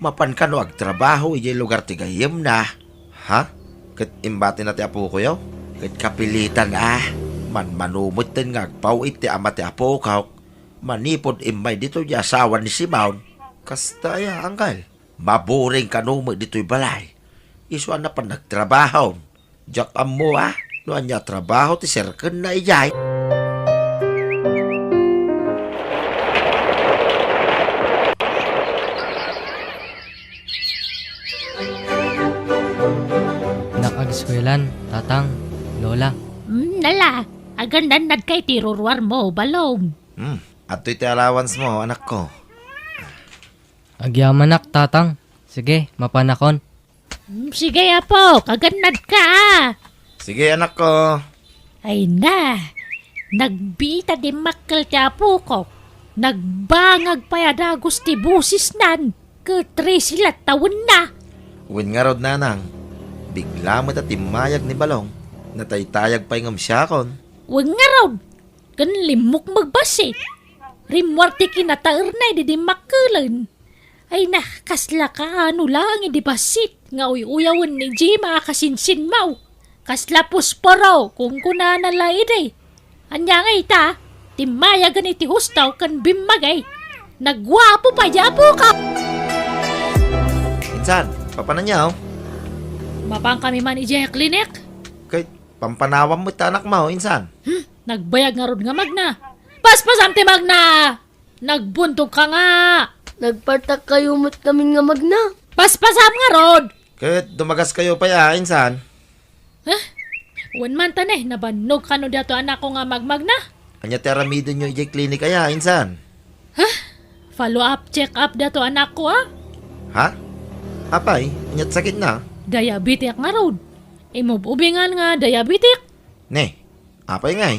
mapan ka no agtrabaho ijay lugar ti gayem na. Ha? Kat imbati na ti apo ko yaw? Kat kapilitan manumot din nga agpaw iti ama ti apo kaw. Manipod imay dito di asawa ni Simon. Kasta ya, angkal. Maburing ka no mo dito'y balay. Iso na pa nagtrabaho. Diyak mo no anya trabaho ti serken na ijay. Nakag-eskwelahan, tatang, lola. Nala, agandan nad kay tirurwar mo, balong. At iti allowance mo, anak ko. Agyamanak, tatang. Sige, mapanakon. Sige apo, kagannad ka Sige, anak ko. Ay na, nagbita di makkel ti apo ko. Nagbangag payadagos ti busis nan. Katri sila tawon na. Uwin nga rod nanang. Bigla mo timayag ni Balong. Nataytayag pa yung amsyakon. Huwag nga raw, kan limok magbasit. Rimwarte kinataer na di makkelan. Ay na, kasla ka ano lang di basit. Nga uyawan ni Jima kasinsin mau. Kasla pusporo kung kunana laide. Anya nga ita, timayagan iti hustaw kan bimagay. Nagwapo pa yapo ka. Insan, papanan niya Mapang kami man ijay klinik. Kay pampanawam mo iti anak mo, insan. Nagbayag nga ron nga magna. Paspasam ti magna. Nagbuntog ka nga. Nagpartak kayo mo't kami nga magna. Paspasam nga rod. Kaya dumagas kayo pa ya, insan. Wan man taneh, nabanog ka no dato anak ko nga magmagna. Anya ti aramidon nyo ijay klinik kaya, insan. Follow up, check up dato anak ko Ha? Apay, anyat sakit na. Diabetic nga rod. Imububingan nga diabetic. Ne, apay ngay.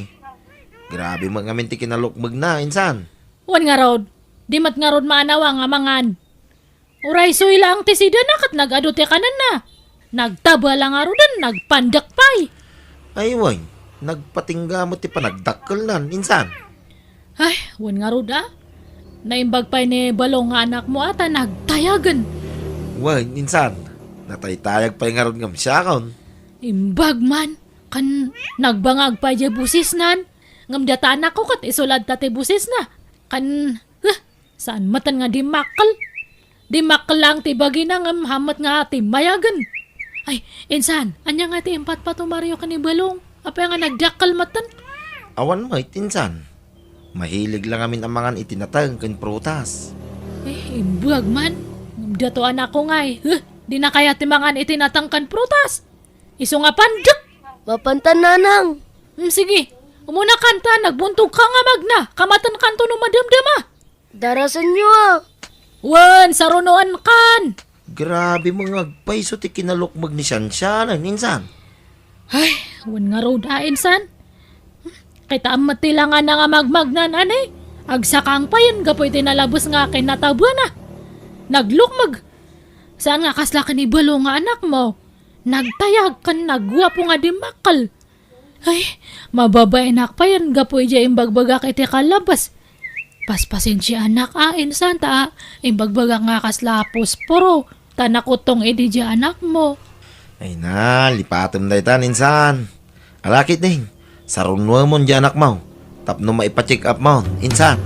Grabe mo nga minti kinalukmag na, insan. Wan nga rod. Di mat nga rod maanawa nga mangan. Uray suy lang ti sida na kat nag-adote kanan na. Nagtaba lang nga rodan, nagpandak pay. Ay, way, nagpatingga mo ti panagdakkel nan, insan. Ay, wan nga rod Naimbag pay ni Balong nga anak mo ata nagtayagan. Way, insan. Nataytayag pa yung nga ron nga masyakon. Imbag man. Kan nagbangag pa di busis nan. Ngam data anak ko kat isulad tate busis na. Kan, saan matan nga di makal. Di makal lang ti bagi na ngam hamat nga ti mayagan. Ay, insan, anya nga ti empat pa tumaryo ka ni Balong. Apa nga nagdakal matan. Awan mo, insan. Mahilig lang amin ang mga itinatang kan prutas. Imbag man. Ngam dato anak ko nga di na kaya ti mga itinatangkan prutas. Iso nga pandak. Mapantan nanang. Sige, umuna kanta, nagbuntog ka nga magna. Kamatan kanto no madamdama. Darasan nyo Wan, sarunoan kan. Grabe mo nga agpaiso ti kinalukmag ni Shanshanan, insan. Ay, wan nga road insan. Kita amat tila nga nga magmagnan Agsakang pa yan, gapoy tinalabos nga kay natabwa na. Naglukmag. Saan nga kasla ka ni Balong nga anak mo? Nagtayag kan nagwapo nga di makal. Ay, mababainak pa yan, gapoy dya imbagbaga kay ti kalabas. Paspasin si anak insan ta, imbagbaga nga kaslapos poro, tanakutong edi dya anak mo. Ay na, lipatom na itan, insan. Alakit din, sarunwa mo dyan anak mo. Tapno maipacheck up mo, insan.